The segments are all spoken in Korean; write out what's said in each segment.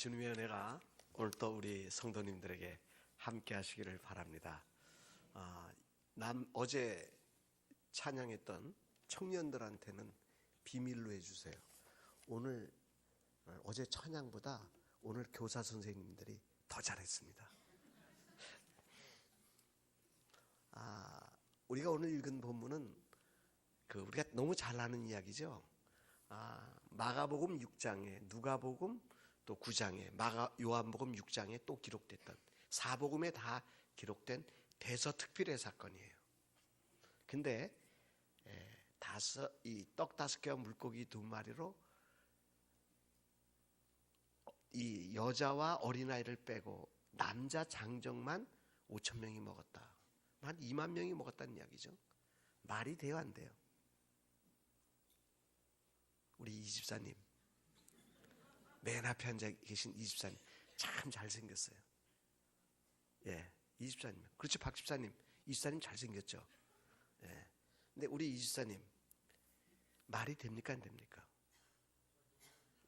주님의 은혜가 오늘 또 우리 성도님들에게 함께 하시기를 바랍니다. 어제 찬양했던 청년들한테는 비밀로 해주세요. 어제 찬양보다 오늘 교사 선생님들이 더 잘했습니다. 우리가 오늘 읽은 본문은 우리가 너무 잘 아는 이야기죠. 마가복음 6장에, 누가복음 또 9장에, 요한복음 6장에 또 기록됐던, 사복음에 다 기록된 대서특필의 사건이에요. 근데 이 떡 5개와 물고기 2마리로 이 여자와 어린아이를 빼고 남자 장정만 5,000명이 먹었다. 한 2만 명이 먹었다는 이야기죠. 말이 돼요, 안 돼요? 우리 이집사님, 맨 앞에 앉아 계신 이집사님 참 잘생겼어요. 예, 이집사님. 그렇죠, 박 집사님. 이집사님 잘생겼죠. 예. 근데 우리 이집사님 말이 됩니까, 안 됩니까?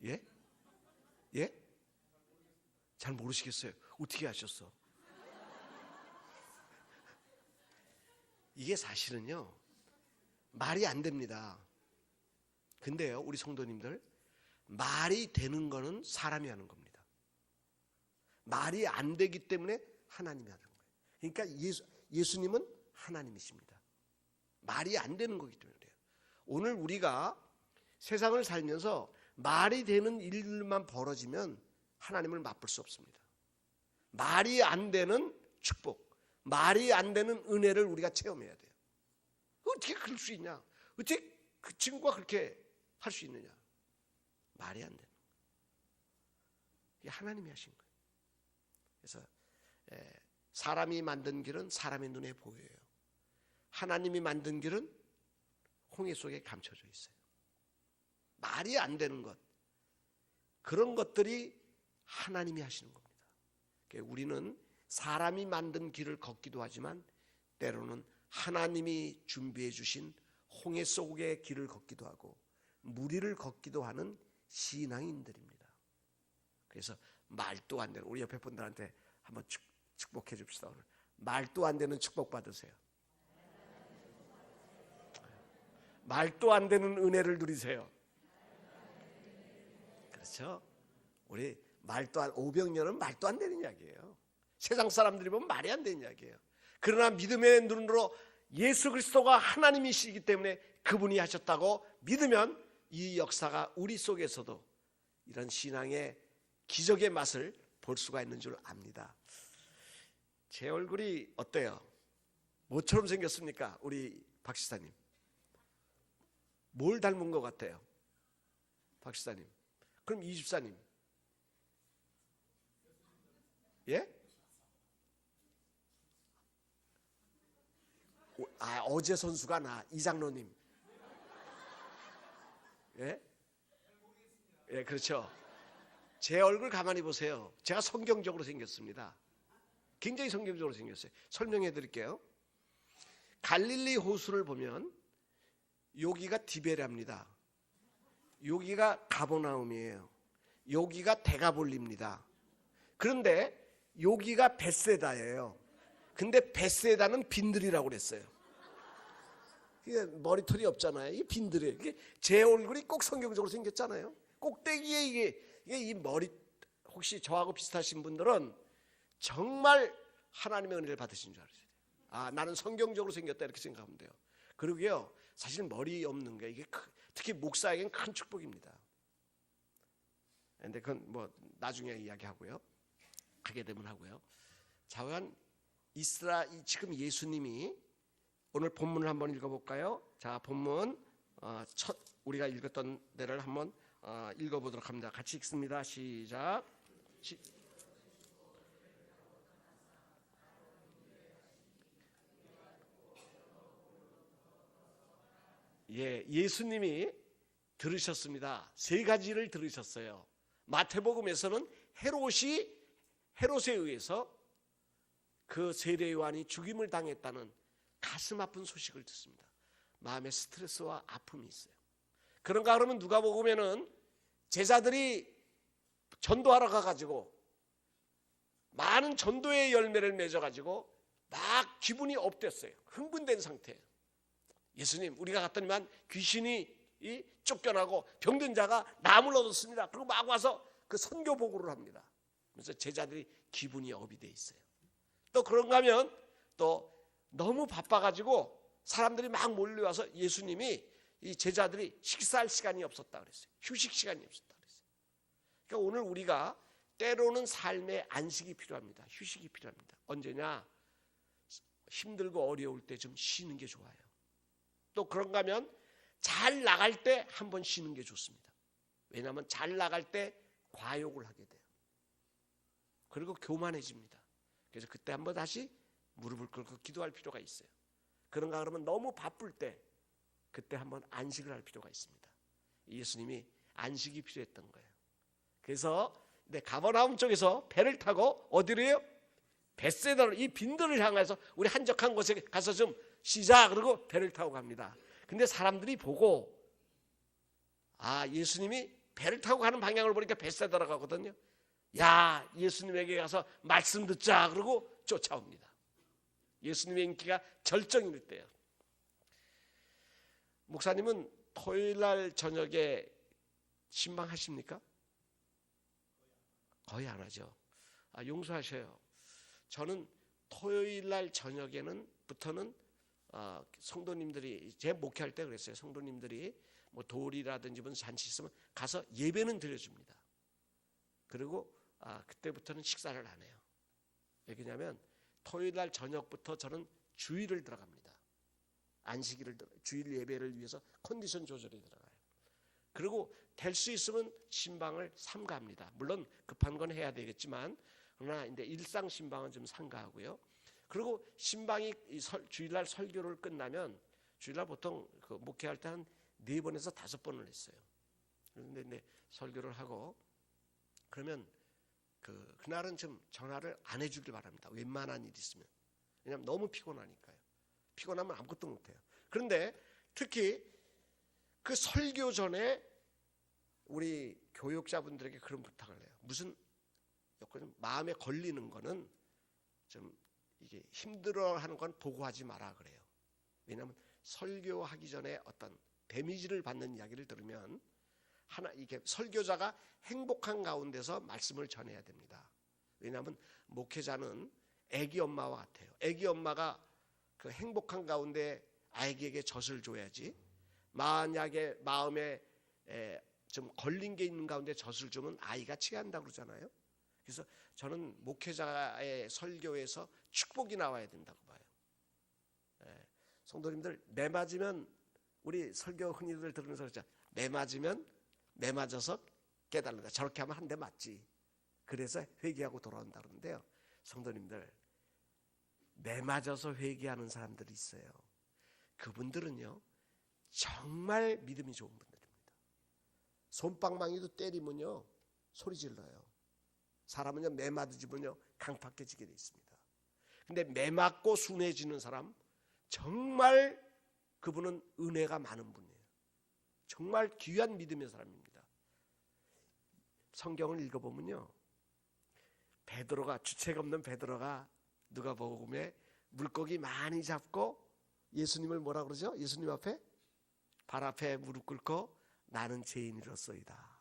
예? 예? 잘 모르시겠어요. 어떻게 아셨어? 이게 사실은요, 말이 안 됩니다. 근데요, 우리 성도님들, 말이 되는 거는 사람이 하는 겁니다. 말이 안 되기 때문에 하나님이 하는 거예요. 그러니까 예수님은 하나님이십니다. 말이 안 되는 거기 때문에 그래요. 오늘 우리가 세상을 살면서 말이 되는 일들만 벌어지면 하나님을 맛볼 수 없습니다. 말이 안 되는 축복, 말이 안 되는 은혜를 우리가 체험해야 돼요. 어떻게 그럴 수 있냐? 어떻게 그 친구가 그렇게 할 수 있느냐? 말이 안 되는 거예요. 이게 하나님이 하신 거예요. 그래서 사람이 만든 길은 사람의 눈에 보여요. 하나님이 만든 길은 홍해 속에 감춰져 있어요. 말이 안 되는 것, 그런 것들이 하나님이 하시는 겁니다. 그러니까 우리는 사람이 만든 길을 걷기도 하지만 때로는 하나님이 준비해 주신 홍해 속의 길을 걷기도 하고 무리를 걷기도 하는 신앙인들입니다. 그래서 말도 안 되는, 우리 옆에 분들한테 한번 축복해 줍시다. 오늘 말도 안 되는 축복 받으세요. 말도 안 되는 은혜를 누리세요. 그렇죠? 우리 오병렬은 말도 안 되는 이야기예요. 세상 사람들이 보면 말이 안 되는 이야기예요. 그러나 믿음의 눈으로 예수 그리스도가 하나님이시기 때문에 그분이 하셨다고 믿으면 이 역사가 우리 속에서도 이런 신앙의 기적의 맛을 볼 수가 있는 줄 압니다. 제 얼굴이 어때요? 뭐처럼 생겼습니까? 우리 박 시사님 뭘 닮은 것 같아요? 박 시사님. 그럼 이 집사님, 예? 어제 선수가 이장로님. 예? 예, 그렇죠. 제 얼굴 가만히 보세요. 제가 성경적으로 생겼습니다. 굉장히 성경적으로 생겼어요. 설명해 드릴게요. 갈릴리 호수를 보면 여기가 디베라입니다. 여기가 가버나움이에요. 여기가 데가볼리입니다. 그런데 여기가 벳세다예요. 근데 벳세다는 빈들이라고 그랬어요. 이게 머리털이 없잖아요. 이게 빈들이에요. 이게 제 얼굴이 꼭 성경적으로 생겼잖아요. 꼭대기에 이게 이 머리, 혹시 저하고 비슷하신 분들은 정말 하나님의 은혜를 받으신 줄 알아요. 나는 성경적으로 생겼다 이렇게 생각하면 돼요. 그러고요, 사실 머리 없는 게 이게 특히 목사에겐 큰 축복입니다. 근데 그건 뭐 나중에 이야기하고요. 하게 되면 하고요. 자연 지금 예수님이, 오늘 본문을 한번 읽어볼까요? 자, 본문 우리가 읽었던 데를 한번 읽어보도록 합니다. 같이 읽습니다. 시작. 예수님이 들으셨습니다. 3가지를 들으셨어요. 마태복음에서는 헤롯에 의해서 그 세례 요한이 죽임을 당했다는 가슴 아픈 소식을 듣습니다. 마음에 스트레스와 아픔이 있어요. 그런가 그러면 누가복음에는 제자들이 전도하러 가가지고 많은 전도의 열매를 맺어가지고 막 기분이 업됐어요. 흥분된 상태예요. 예수님, 우리가 갔더니만 귀신이 쫓겨나고 병든 자가 나음을 얻었습니다. 그리고 막 와서 그 선교 보고를 합니다. 그래서 제자들이 기분이 업이 돼 있어요. 또 그런가 하면 또 너무 바빠가지고 사람들이 막 몰려와서 예수님이 이 제자들이 식사할 시간이 없었다 그랬어요. 휴식 시간이 없었다 그랬어요. 그러니까 오늘 우리가 때로는 삶의 안식이 필요합니다. 휴식이 필요합니다. 언제냐? 힘들고 어려울 때 좀 쉬는 게 좋아요. 또 그런가 하면 잘 나갈 때 한번 쉬는 게 좋습니다. 왜냐하면 잘 나갈 때 과욕을 하게 돼요. 그리고 교만해집니다. 그래서 그때 한번 다시 무릎을 꿇고 기도할 필요가 있어요. 그런가 그러면 너무 바쁠 때 그때 한번 안식을 할 필요가 있습니다. 예수님이 안식이 필요했던 거예요. 그래서 가버나움 쪽에서 배를 타고 어디로요? 벳세다로, 이 빈들을 향해서 우리 한적한 곳에 가서 좀 쉬자 그러고 배를 타고 갑니다. 근데 사람들이 보고 예수님이 배를 타고 가는 방향을 보니까 벳세다로 가거든요. 야, 예수님에게 가서 말씀 듣자 그러고 쫓아옵니다. 예수님의 인기가 절정일 때요. 목사님은 토요일 날 저녁에 신방하십니까? 거의 안 하죠. 용서하셔요. 저는 토요일 날 저녁에는부터는 성도님들이, 제 목회할 때 그랬어요. 성도님들이 뭐 돌이라든지 무슨 잔치 있으면 가서 예배는 드려줍니다. 그리고 그때부터는 식사를 안 해요. 왜냐하면 토요일 날 저녁부터 저는 주일을 들어갑니다. 안식일을 주일 예배를 위해서 컨디션 조절에 들어가요. 그리고 될 수 있으면 신방을 삼가합니다. 물론 급한 건 해야 되겠지만 그러나 이제 일상 신방은 좀 삼가하고요. 그리고 신방이 주일날 설교를 끝나면 주일날 보통 그 목회할 때 한 4번에서 5번을 했어요. 그런데 이제 설교를 하고 그러면 그날은 좀 전화를 안 해주길 바랍니다. 웬만한 일 있으면. 왜냐하면 너무 피곤하니까요. 피곤하면 아무것도 못해요. 그런데 특히 그 설교 전에 우리 교육자분들에게 그런 부탁을 해요. 무슨 마음에 걸리는 거는 좀 이게 힘들어하는 건 보고하지 마라 그래요. 왜냐하면 설교하기 전에 어떤 데미지를 받는 이야기를 들으면 이게 설교자가 행복한 가운데서 말씀을 전해야 됩니다. 왜냐하면 목회자는 아기 엄마와 같아요. 아기 엄마가 그 행복한 가운데 아기에게 젖을 줘야지, 만약에 마음에 좀 걸린 게 있는 가운데 젖을 주면 아이가 취한다고 그러잖아요. 그래서 저는 목회자의 설교에서 축복이 나와야 된다고 봐요. 성도님들, 매 맞으면, 우리 설교 흔히들 들으면서 그러죠. 매 맞으면 매 맞아서 깨달는다. 저렇게 하면 한 대 맞지. 그래서 회개하고 돌아온다 그러는데요. 성도님들, 매 맞아서 회개하는 사람들이 있어요. 그분들은요 정말 믿음이 좋은 분들입니다. 솜방망이도 때리면요 소리 질러요. 사람은요 매 맞으면요 강팍해지게 돼 있습니다. 근데 매 맞고 순해지는 사람, 정말 그분은 은혜가 많은 분이에요. 정말 귀한 믿음의 사람입니다. 성경을 읽어보면요, 베드로가, 주책 없는 베드로가 누가복음에 물고기 많이 잡고 예수님을 뭐라 그러죠? 예수님 앞에 발 앞에 무릎 꿇고 나는 죄인이로소이다.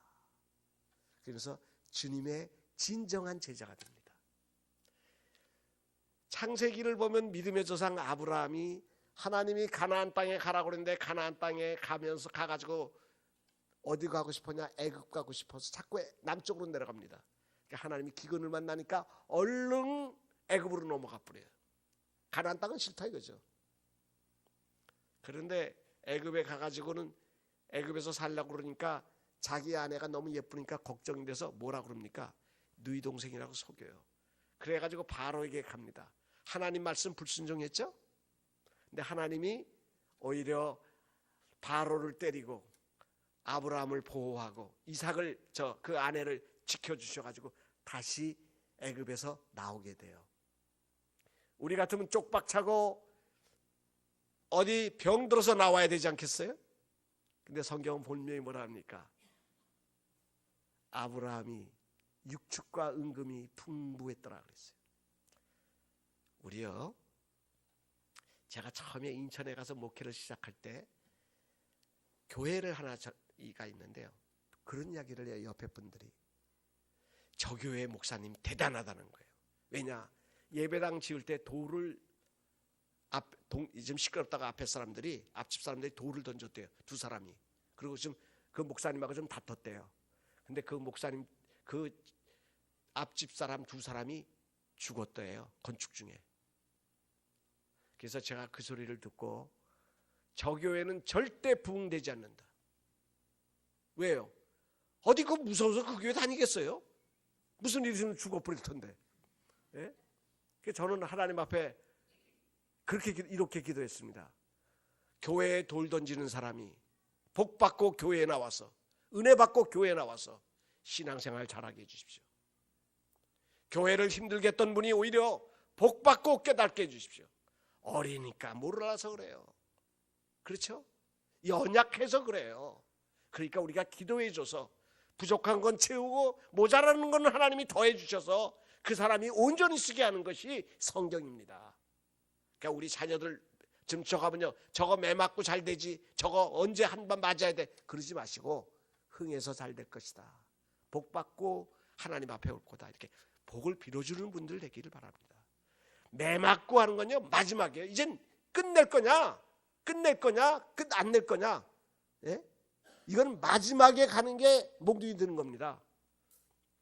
그래서 주님의 진정한 제자가 됩니다. 창세기를 보면 믿음의 조상 아브라함이 하나님이 가나안 땅에 가라고 그랬는데 가나안 땅에 가가지고 어디 가고 싶었냐? 애굽 가고 싶어서 자꾸 남쪽으로 내려갑니다. 그러니까 하나님이 기근을 만나니까 얼른 애굽으로 넘어가 버려요. 가나안 땅은 싫다 이거죠. 그런데 애굽에 가가지고는 애굽에서 살려고 그러니까 자기 아내가 너무 예쁘니까 걱정이 돼서 뭐라 그럽니까? 누이 동생이라고 속여요. 그래가지고 바로에게 갑니다. 하나님 말씀 불순종했죠? 근데 하나님이 오히려 바로를 때리고 아브라함을 보호하고 이삭을 그 아내를 지켜주셔가지고 다시 애굽에서 나오게 돼요. 우리 같으면 쪽박차고 어디 병들어서 나와야 되지 않겠어요? 근데 성경은 분명히 뭐라 합니까? 아브라함이 육축과 은금이 풍부했더라 그랬어요. 우리요, 제가 처음에 인천에 가서 목회를 시작할 때 교회를 하나가 있는데요, 그런 이야기를 해요. 옆에 분들이 저 교회 목사님 대단하다는 거예요. 왜냐, 예배당 지을 때 돌을 좀 시끄럽다가 앞집 사람들이 돌을 던졌대요. 두 사람이. 그리고 좀 그 목사님하고 좀 다퉜대요. 근데 그 목사님, 그 앞집 사람 두 사람이 죽었대요. 건축 중에. 그래서 제가 그 소리를 듣고 저 교회는 절대 부흥되지 않는다. 왜요? 어디 그 무서워서 그 교회 다니겠어요? 무슨 일이 있으면 죽어버릴 텐데. 예? 그래서 저는 하나님 앞에 이렇게 기도했습니다. 교회에 돌 던지는 사람이 복 받고 교회에 나와서, 은혜 받고 교회에 나와서 신앙생활 잘하게 해주십시오. 교회를 힘들게 했던 분이 오히려 복 받고 깨닫게 해주십시오. 어리니까 몰라서 그래요. 그렇죠? 연약해서 그래요. 그러니까 우리가 기도해줘서 부족한 건 채우고 모자라는 건 하나님이 더해 주셔서 그 사람이 온전히 쓰게 하는 것이 성경입니다. 그러니까 우리 자녀들 지금 저거 매 맞고 잘 되지, 저거 언제 한 번 맞아야 돼, 그러지 마시고 흥해서 잘 될 것이다, 복 받고 하나님 앞에 올 거다, 이렇게 복을 빌어주는 분들 되기를 바랍니다. 매 맞고 하는 건요, 마지막이에요. 이젠 끝낼 거냐, 끝 안 낼 거냐, 예? 이건 마지막에 가는 게 몽둥이 드는 겁니다.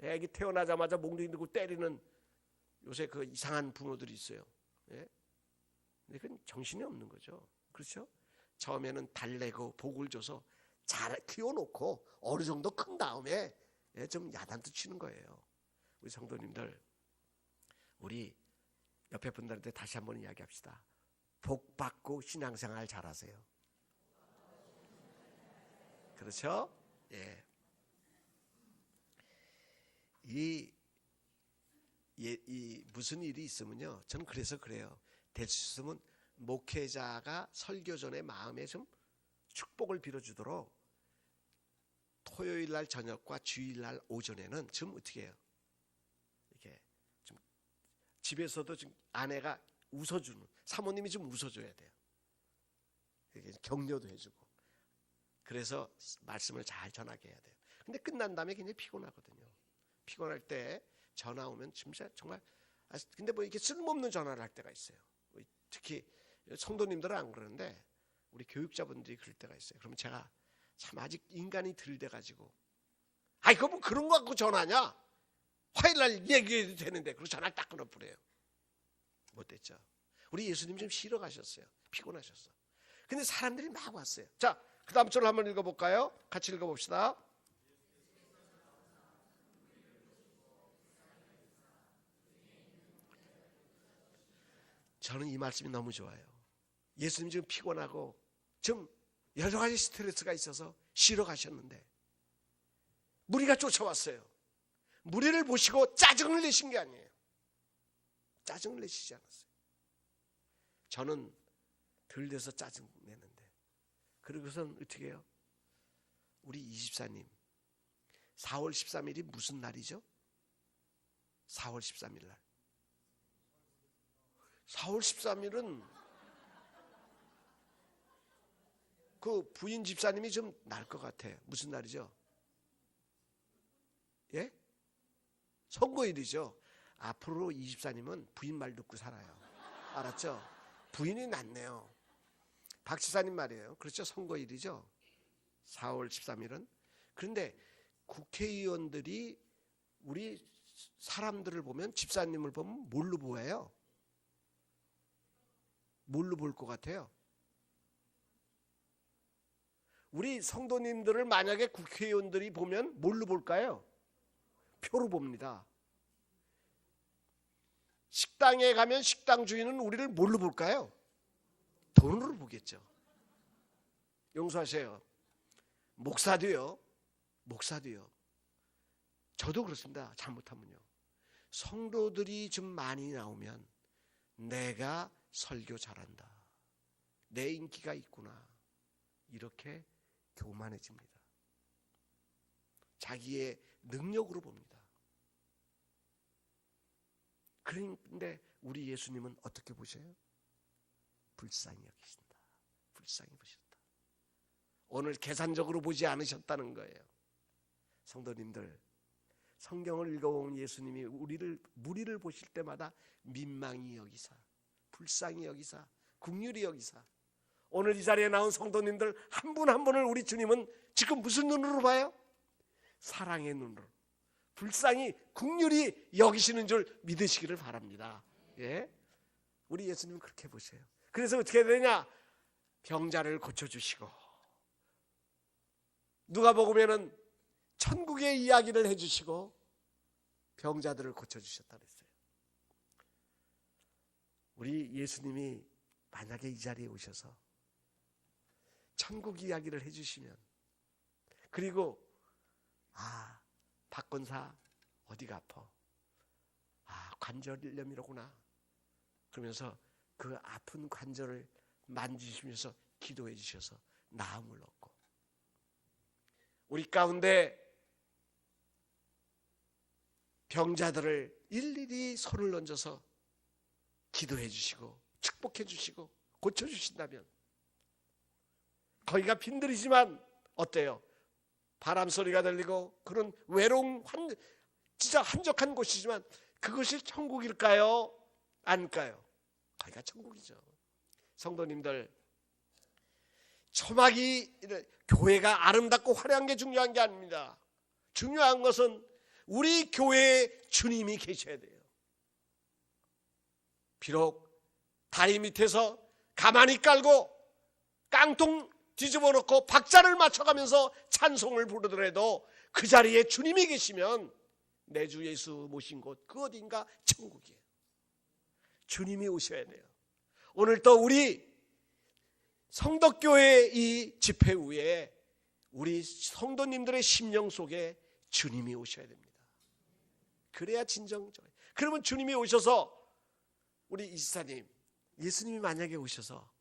애기 태어나자마자 몽둥이 들고 때리는 요새 그 이상한 부모들이 있어요. 예? 근데 그건 정신이 없는 거죠. 그렇죠? 처음에는 달래고 복을 줘서 잘 키워놓고 어느 정도 큰 다음에 좀 야단도 치는 거예요. 우리 성도님들, 우리 옆에 분들한테 다시 한번 이야기합시다. 복 받고 신앙생활 잘하세요. 그렇죠? 예. 이 무슨 일이 있으면요, 저는 그래서 그래요. 될 수 있으면 목회자가 설교 전에 마음에 좀 축복을 빌어주도록 토요일 날 저녁과 주일 날 오전에는 좀 어떻게 해요? 이렇게 좀 집에서도 좀 아내가 웃어주는, 사모님이 좀 웃어줘야 돼요. 이렇게 격려도 해주고. 그래서 말씀을 잘 전하게 해야 돼요. 근데 끝난 다음에 굉장히 피곤하거든요. 피곤할 때 전화 오면 진짜 정말, 근데 뭐 이렇게 쓸모없는 전화를 할 때가 있어요. 특히 성도님들은 안 그러는데 우리 교육자분들이 그럴 때가 있어요. 그러면 제가 참 아직 인간이 덜 돼가지고, 아이 그거 뭐 그런 거 갖고 전화냐, 화요일날 얘기해도 되는데, 그리고 전화를 딱 끊어버려요. 못됐죠. 우리 예수님 좀 쉬러 가셨어요. 피곤하셨어. 근데 사람들이 막 왔어요. 자, 그 다음 절을 한번 읽어볼까요? 같이 읽어봅시다. 저는 이 말씀이 너무 좋아요. 예수님 지금 피곤하고 좀 여러 가지 스트레스가 있어서 쉬러 가셨는데 무리가 쫓아왔어요. 무리를 보시고 짜증을 내신 게 아니에요. 짜증을 내시지 않았어요. 저는 덜 돼서 짜증 내는데, 그러고선 어떻게 해요? 우리 이집사님 4월 13일이 무슨 날이죠? 4월 13일 날. 4월 13일은 그 부인 집사님이 좀 날 것 같아요. 무슨 날이죠? 예? 선거일이죠. 앞으로 이 집사님은 부인 말 듣고 살아요. 알았죠? 부인이 낫네요. 박 지사님 말이에요. 그렇죠? 선거일이죠. 4월 13일은. 그런데 국회의원들이 우리 사람들을 보면, 집사님을 보면 뭘로 보여요? 뭘로 볼 것 같아요? 우리 성도님들을 만약에 국회의원들이 보면 뭘로 볼까요? 표로 봅니다. 식당에 가면 식당 주인은 우리를 뭘로 볼까요? 돈으로 보겠죠. 용서하세요. 목사도요. 저도 그렇습니다. 잘못하면요. 성도들이 좀 많이 나오면 내가 설교 잘한다, 내 인기가 있구나, 이렇게 교만해집니다. 자기의 능력으로 봅니다. 그런데 우리 예수님은 어떻게 보셔요? 불쌍히 여기신다. 불쌍히 보셨다. 오늘 계산적으로 보지 않으셨다는 거예요. 성도님들, 성경을 읽어본 예수님이 무리를 보실 때마다 민망히 여기사, 불쌍히 여기사, 긍휼히 여기사. 오늘 이 자리에 나온 성도님들 한 분 한 분을 우리 주님은 지금 무슨 눈으로 봐요? 사랑의 눈으로, 불쌍히 긍휼히 여기시는 줄 믿으시기를 바랍니다. 예? 우리 예수님은 그렇게 보세요. 그래서 어떻게 되냐? 병자를 고쳐주시고, 누가복음에는 천국의 이야기를 해주시고 병자들을 고쳐주셨다 그랬어요. 우리 예수님이 만약에 이 자리에 오셔서 천국 이야기를 해주시면, 그리고 박건사 어디가 아파? 관절염이로구나. 그러면서 그 아픈 관절을 만지시면서 기도해 주셔서 나음을 얻고, 우리 가운데 병자들을 일일이 손을 얹어서 기도해 주시고 축복해 주시고 고쳐 주신다면, 거기가 빈들이지만 어때요? 바람 소리가 들리고 그런 외로운 진짜 한적한 곳이지만 그것이 천국일까요? 아닐까요? 거기가 천국이죠. 성도님들, 초막이 교회가 아름답고 화려한 게 중요한 게 아닙니다. 중요한 것은 우리 교회에 주님이 계셔야 돼요. 비록 다리 밑에서 가만히 깔고 깡통 뒤집어 놓고 박자를 맞춰가면서 찬송을 부르더라도 그 자리에 주님이 계시면 내 주 예수 모신 곳 그 어딘가 천국이에요. 주님이 오셔야 돼요. 오늘 또 우리 성덕교회 이 집회 후에 우리 성도님들의 심령 속에 주님이 오셔야 됩니다. 그래야 진정적. 그러면 주님이 오셔서 우리 이지사님, 예수님이 만약에 오셔서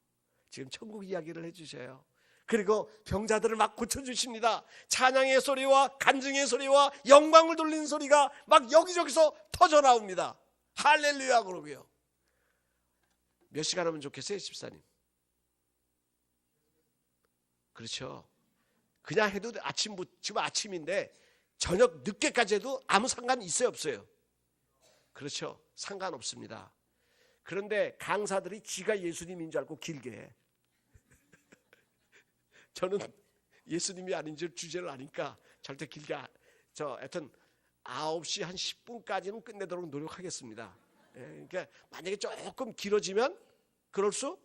지금 천국 이야기를 해주셔요. 그리고 병자들을 막 고쳐주십니다. 찬양의 소리와 간증의 소리와 영광을 돌리는 소리가 막 여기저기서 터져 나옵니다. 할렐루야 그러고요. 몇 시간 하면 좋겠어요, 집사님? 그렇죠. 그냥 해도 지금 아침인데 저녁 늦게까지 해도 아무 상관 있어요, 없어요? 그렇죠. 상관없습니다. 그런데 강사들이 지가 예수님인 줄 알고 길게 해. 저는 예수님이 아닌 줄 주제를 아니까 절대 길게 하여튼 9시 한 10분까지는 끝내도록 노력하겠습니다. 그러니까 만약에 조금 길어지면 그럴 수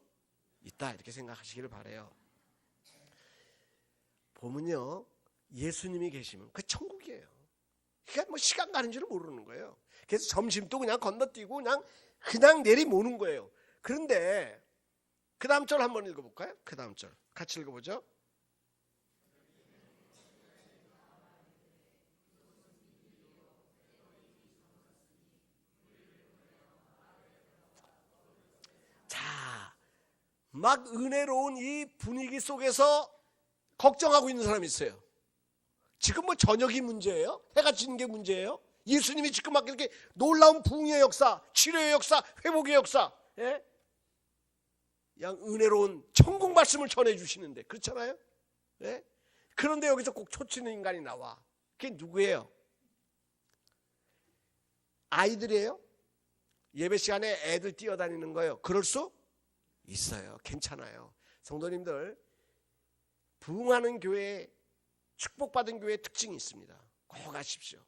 있다 이렇게 생각하시기를 바라요. 보면요, 예수님이 계시면 그 천국이에요. 그러니까 뭐 시간 가는 줄을 모르는 거예요. 그래서 점심도 그냥 건너뛰고 그냥 내리모는 거예요. 그런데 그 다음 절 한번 읽어볼까요? 그 다음 절 같이 읽어보죠. 자, 막 은혜로운 이 분위기 속에서 걱정하고 있는 사람이 있어요. 지금 뭐 저녁이 문제예요? 해가 지는 게 문제예요? 예수님이 지금 막 이렇게 놀라운 부흥의 역사, 치료의 역사, 회복의 역사, 그냥 은혜로운 천국 말씀을 전해주시는데 그렇잖아요? 그런데 여기서 꼭 초치는 인간이 나와. 그게 누구예요? 아이들이에요? 예배 시간에 애들 뛰어다니는 거예요. 그럴 수 있어요. 괜찮아요. 성도님들, 부흥하는 교회, 축복받은 교회의 특징이 있습니다. 꼭 아십시오.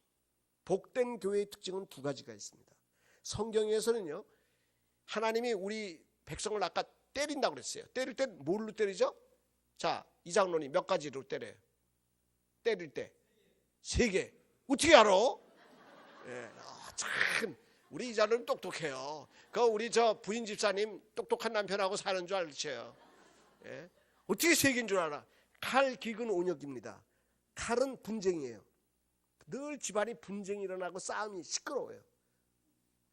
복된 교회의 특징은 두 가지가 있습니다. 성경에서는요, 하나님이 우리 백성을 아까 때린다고 그랬어요. 때릴 때 뭘로 때리죠? 자, 이 장로님 몇 가지로 때려요? 때릴 때 3개. 어떻게 알아? 참 우리 이 장로님 똑똑해요. 우리 저 부인 집사님 똑똑한 남편하고 사는 줄 알죠? 어떻게 3개인 줄 알아? 칼, 기근, 온역입니다. 칼은 분쟁이에요. 늘 집안이 분쟁이 일어나고 싸움이 시끄러워요.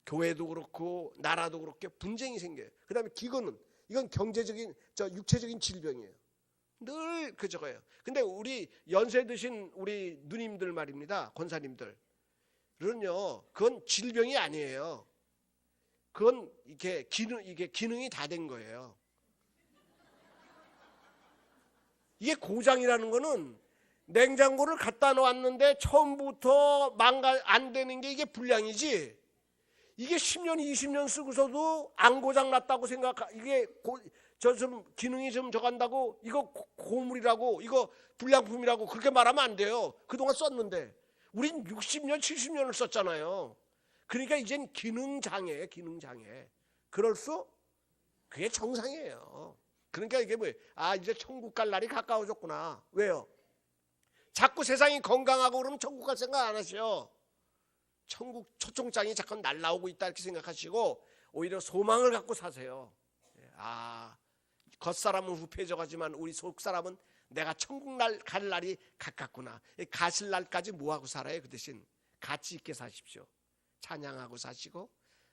교회도 그렇고 나라도 그렇게 분쟁이 생겨요. 그 다음에 기근은 이건 경제적인 육체적인 질병이에요. 늘 저거예요. 근데 우리 연세 드신 우리 누님들 말입니다. 권사님들은요, 그건 질병이 아니에요. 그건 이게 기능이 다 된 거예요. 이게 고장이라는 거는 냉장고를 갖다 놓았는데 처음부터 안 되는 게 이게 불량이지. 이게 10년, 20년 쓰고서도 안 고장 났다고 이게 좀 기능이 좀 저간다고 이거 고물이라고 이거 불량품이라고 그렇게 말하면 안 돼요. 그동안 썼는데 우린 60년, 70년을 썼잖아요. 그러니까 이젠 기능장애예요. 기능장애. 그게 정상이에요. 그러니까 이게 뭐예요? 아, 이제 천국 갈 날이 가까워졌구나. 왜요? 자꾸 세상이 건강하고 그러면 천국 갈 생각 안 하셔. 천국 초청장이 자꾸 날라오고 있다 이렇게 생각하시고 오히려 소망을 갖고 사세요. 아, 겉사람은 후패져가지만 우리 속사람은 내가 천국 갈 날이 가깝구나. 가실 날까지 뭐하고 살아요? 그 대신 가치 있게 사십시오. 찬양하고 사시고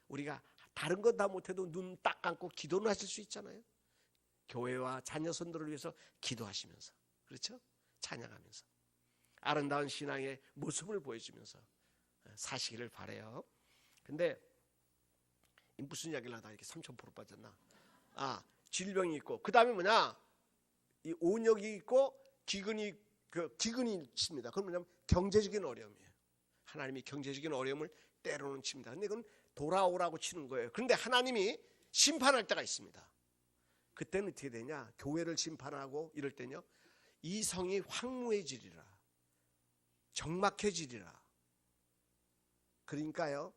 우리가 다른 건 다 못해도 눈 딱 감고 기도는 하실 수 있잖아요. 교회와 자녀손들을 위해서 기도하시면서, 그렇죠? 찬양하면서 아름다운 신앙의 모습을 보여주면서 사시기를 바라요. 근데 무슨 이야기를 하다 이렇게 삼천포로 빠졌나? 아, 질병이 있고 그 다음에 뭐냐? 이 온역이 있고 기근이 칩니다. 그건 뭐냐면 경제적인 어려움이에요. 하나님이 경제적인 어려움을 때로는 칩니다. 근데 그건 돌아오라고 치는 거예요. 그런데 하나님이 심판할 때가 있습니다. 그때는 어떻게 되냐? 교회를 심판하고 이럴 때는요, 이 성이 황무해지리라, 적막해지리라. 그러니까요,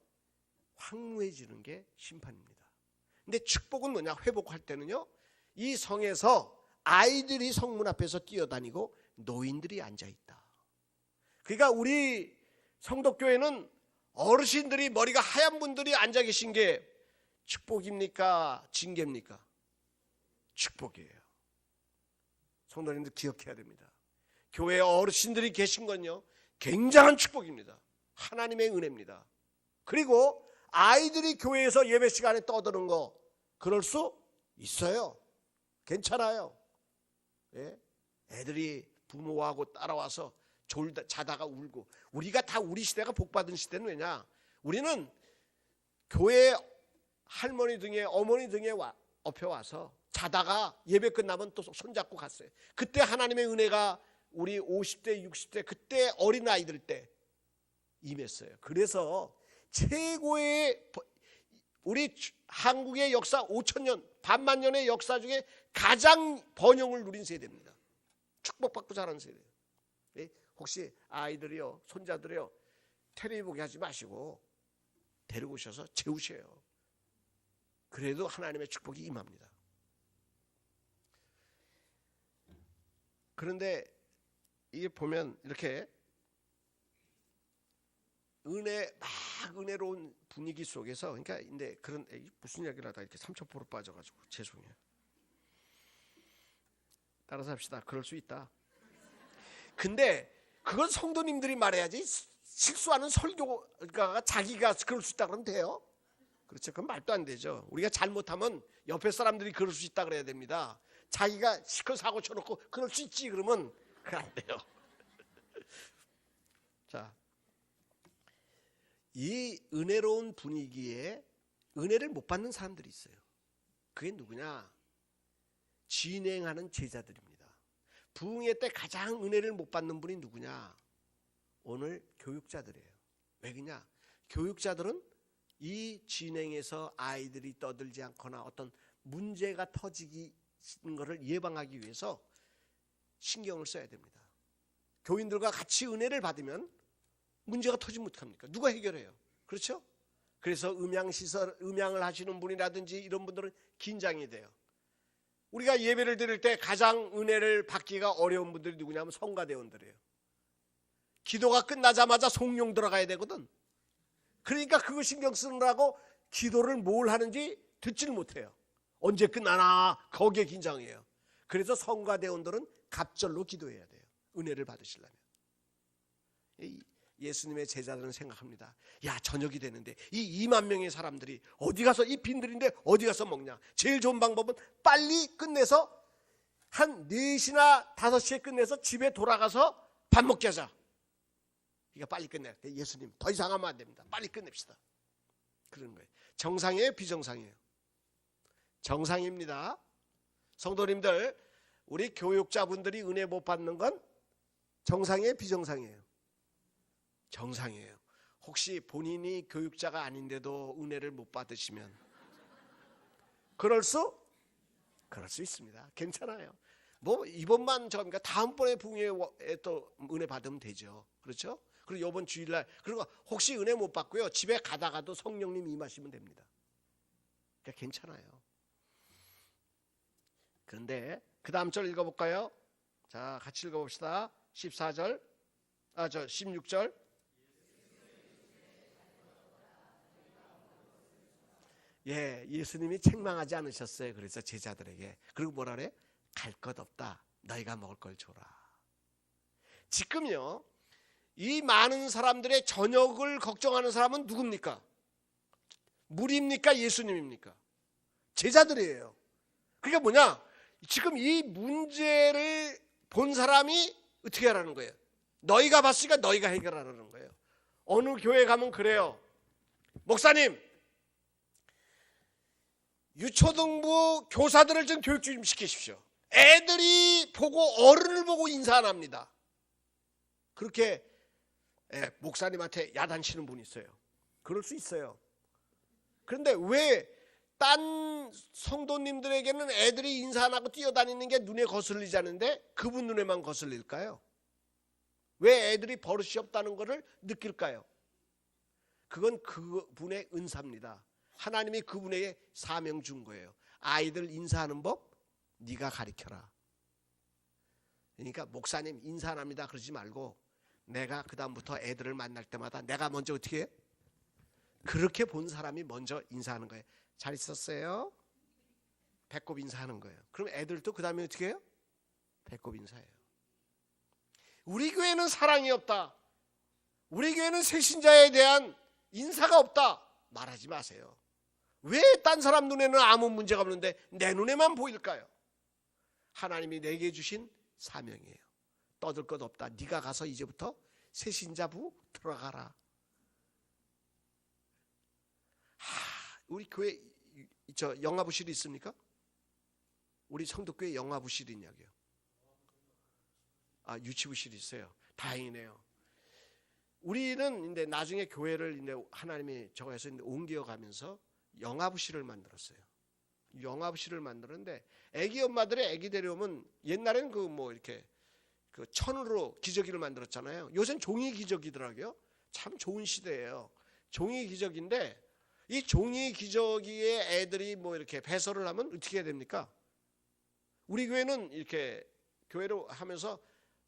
황무해지는 게 심판입니다. 근데 축복은 뭐냐? 회복할 때는요, 이 성에서 아이들이 성문 앞에서 뛰어다니고 노인들이 앉아있다. 그러니까 우리 성덕교회는 어르신들이 머리가 하얀 분들이 앉아 계신 게 축복입니까? 징계입니까? 축복이에요. 성도님들 기억해야 됩니다. 교회에 어르신들이 계신 건요, 굉장한 축복입니다. 하나님의 은혜입니다. 그리고 아이들이 교회에서 예배 시간에 떠드는 거 그럴 수 있어요. 괜찮아요. 예? 애들이 부모하고 따라와서 자다가 울고. 우리가 다 우리 시대가 복받은 시대는 왜냐? 우리는 교회 할머니 등에 어머니 등에 업혀 와서 자다가 예배 끝나면 또 손잡고 갔어요. 그때 하나님의 은혜가 우리 50대 60대 그때 어린아이들 때 임했어요. 그래서 최고의 우리 한국의 역사 5천년 반만년의 역사 중에 가장 번영을 누린 세대입니다. 축복받고 자란 세대. 혹시 아이들이요, 손자들이요, 텔레비 보게 하지 마시고 데리고 오셔서 재우셔요. 그래도 하나님의 축복이 임합니다. 그런데 이게 보면 이렇게 은혜로운 분위기 속에서, 그러니까 근데 그런 무슨 이야기를 하다 이렇게 삼천포로 빠져가지고 죄송해요. 따라서 합시다. 그럴 수 있다. 근데 그건 성도님들이 말해야지. 실수하는 설교가 자기가 그럴 수 있다 그러면 돼요? 그렇죠. 그건 말도 안 되죠. 우리가 잘못하면 옆에 사람들이 그럴 수 있다 그래야 됩니다. 자기가 시커 사고 쳐놓고 그럴 수 있지 그러면 그건 안 돼요. 자, 이 은혜로운 분위기에 은혜를 못 받는 사람들이 있어요. 그게 누구냐? 진행하는 제자들입니다. 부흥회 때 가장 은혜를 못 받는 분이 누구냐? 오늘 교육자들이에요. 왜 그러냐? 교육자들은 이 진행에서 아이들이 떠들지 않거나 어떤 문제가 터지는 것을 예방하기 위해서 신경을 써야 됩니다. 교인들과 같이 은혜를 받으면 문제가 터지면 어떡합니까? 누가 해결해요? 그렇죠? 그래서 음향을 하시는 분이라든지 이런 분들은 긴장이 돼요. 우리가 예배를 드릴 때 가장 은혜를 받기가 어려운 분들이 누구냐면 성가대원들이에요. 기도가 끝나자마자 송룡 들어가야 되거든. 그러니까 그거 신경 쓰느라고 기도를 뭘 하는지 듣지를 못해요. 언제 끝나나 거기에 긴장해요. 그래서 성가대원들은 갑절로 기도해야 돼요. 은혜를 받으시려면. 예수님의 제자들은 생각합니다. 야, 저녁이 되는데 이 2만 명의 사람들이 어디 가서, 이 빈들인데 어디 가서 먹냐. 제일 좋은 방법은 빨리 끝내서 한 4시나 5시에 끝내서 집에 돌아가서 밥 먹게 하자. 그러니까 빨리 끝내. 예수님 더 이상 하면 안 됩니다. 빨리 끝냅시다. 그러는 거예요. 정상이에요, 비정상이에요? 정상입니다. 성도님들, 우리 교육자분들이 은혜 못 받는 건 정상이에요, 비정상이에요? 정상이에요. 혹시 본인이 교육자가 아닌데도 은혜를 못 받으시면 그럴 수 있습니다. 괜찮아요. 뭐 이번만 저니까 다음번에 부흥회에 또 은혜 받으면 되죠. 그렇죠? 그리고 이번 주일날, 그리고 혹시 은혜 못 받고요, 집에 가다가도 성령님 임하시면 됩니다. 그러니까 괜찮아요. 그런데 그 다음 절 읽어볼까요? 자, 같이 읽어봅시다. 16절. 예, 예수님이 책망하지 않으셨어요. 그래서 제자들에게. 그리고 뭐라 그래? 갈 것 없다. 너희가 먹을 걸 줘라. 지금요, 이 많은 사람들의 저녁을 걱정하는 사람은 누굽니까? 무리입니까? 예수님입니까? 제자들이에요. 그러니까 뭐냐? 지금 이 문제를 본 사람이 어떻게 하라는 거예요? 너희가 봤으니까 너희가 해결하라는 거예요. 어느 교회 가면 그래요. 목사님, 유초등부 교사들을 좀 교육 좀 시키십시오. 애들이 보고 어른을 보고 인사 안 합니다. 그렇게 목사님한테 야단치는 분이 있어요. 그럴 수 있어요. 그런데 왜 딴 성도님들에게는 애들이 인사 안 하고 뛰어다니는 게 눈에 거슬리지 않는데 그분 눈에만 거슬릴까요? 왜 애들이 버릇이 없다는 것을 느낄까요? 그건 그분의 은사입니다. 하나님이 그분에게 사명 준 거예요. 아이들 인사하는 법 네가 가르쳐라. 그러니까 목사님 인사 안 합니다 그러지 말고, 내가 그 다음부터 애들을 만날 때마다 내가 먼저 어떻게 해요? 그렇게 본 사람이 먼저 인사하는 거예요. 잘 있었어요? 배꼽 인사하는 거예요. 그럼 애들도 그 다음에 어떻게 해요? 배꼽 인사해요. 우리 교회는 사랑이 없다, 우리 교회는 새신자에 대한 인사가 없다 말하지 마세요. 왜 딴 사람 눈에는 아무 문제가 없는데 내 눈에만 보일까요? 하나님이 내게 주신 사명이에요. 떠들 것 없다. 네가 가서 이제부터 새신자부 들어가라. 우리 교회 영화부실이 있습니까? 우리 성도교회 영화부실이 있냐고요? 유치부실이 있어요. 다행이네요. 우리는 이제 나중에 교회를 이제 하나님이 저거에서 옮겨가면서 영화부실을 만들었어요. 영화부실을 만들었는데 애기 엄마들이 애기 데려오면, 옛날에는 그 뭐 이렇게 그 천으로 기저귀를 만들었잖아요. 요새는 종이 기저귀더라고요. 참 좋은 시대예요. 종이 기저귀인데 이 종이 기저귀에 애들이 뭐 이렇게 배설을 하면 어떻게 해야 됩니까? 우리 교회는 이렇게 교회로 하면서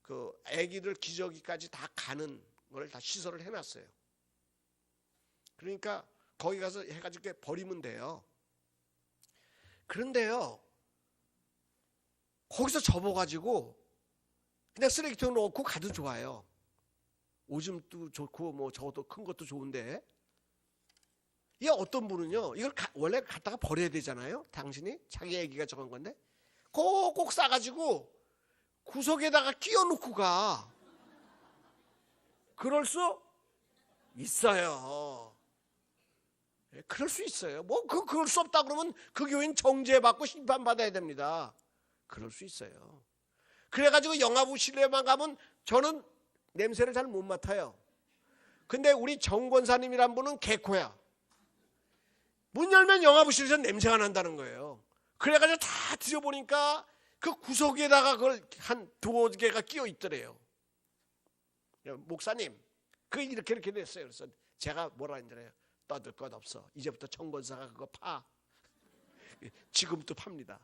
그 애기들 기저귀까지 다 가는 걸 다 시설을 해놨어요. 그러니까 거기 가서 해가지고 버리면 돼요. 그런데요, 거기서 접어가지고 그냥 쓰레기통에 넣고 가도 좋아요. 오줌도 좋고 뭐 저것도 큰 것도 좋은데, 이게 어떤 분은요, 이걸 원래 갖다가 버려야 되잖아요. 당신이 자기 애기가 적은 건데 꼭꼭 싸가지고 구석에다가 끼워놓고 가. 그럴 수 있어요. 그럴 수 있어요. 뭐 그럴 수 없다 그러면 그 교회는 정죄받고 심판받아야 됩니다. 그럴 수 있어요. 그래가지고 영화부실에만 가면 저는 냄새를 잘 못 맡아요. 근데 우리 정권사님이란 분은 개코야. 문 열면 영화부실에서 냄새가 난다는 거예요. 그래가지고 다 뒤져보니까 그 구석에다가 그걸 한 두어 개가 끼어 있더래요. 목사님, 그게 이렇게 됐어요. 그래서 제가 뭐라 했더래요. 떠들 것 없어. 이제부터 정권사가 그거 파. 지금도 팝니다.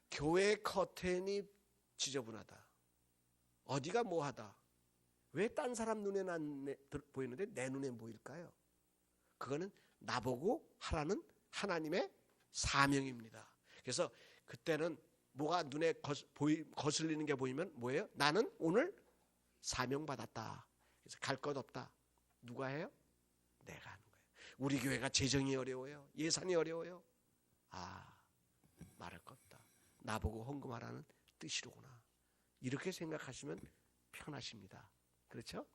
교회 커튼이 지저분하다, 어디가 뭐하다, 왜 딴 사람 눈에는 안 보이는데 내 눈에 보일까요? 그거는 나보고 하라는 하나님의 사명입니다. 그래서 그때는 뭐가 눈에 거슬리는 게 보이면 뭐예요? 나는 오늘 사명받았다. 그래서 갈 것 없다. 누가 해요? 내가 하는 거예요. 우리 교회가 재정이 어려워요. 예산이 어려워요. 말할 것 없다. 나보고 헌금하라는 뜻이로구나. 이렇게 생각하시면 편하십니다. 그렇죠?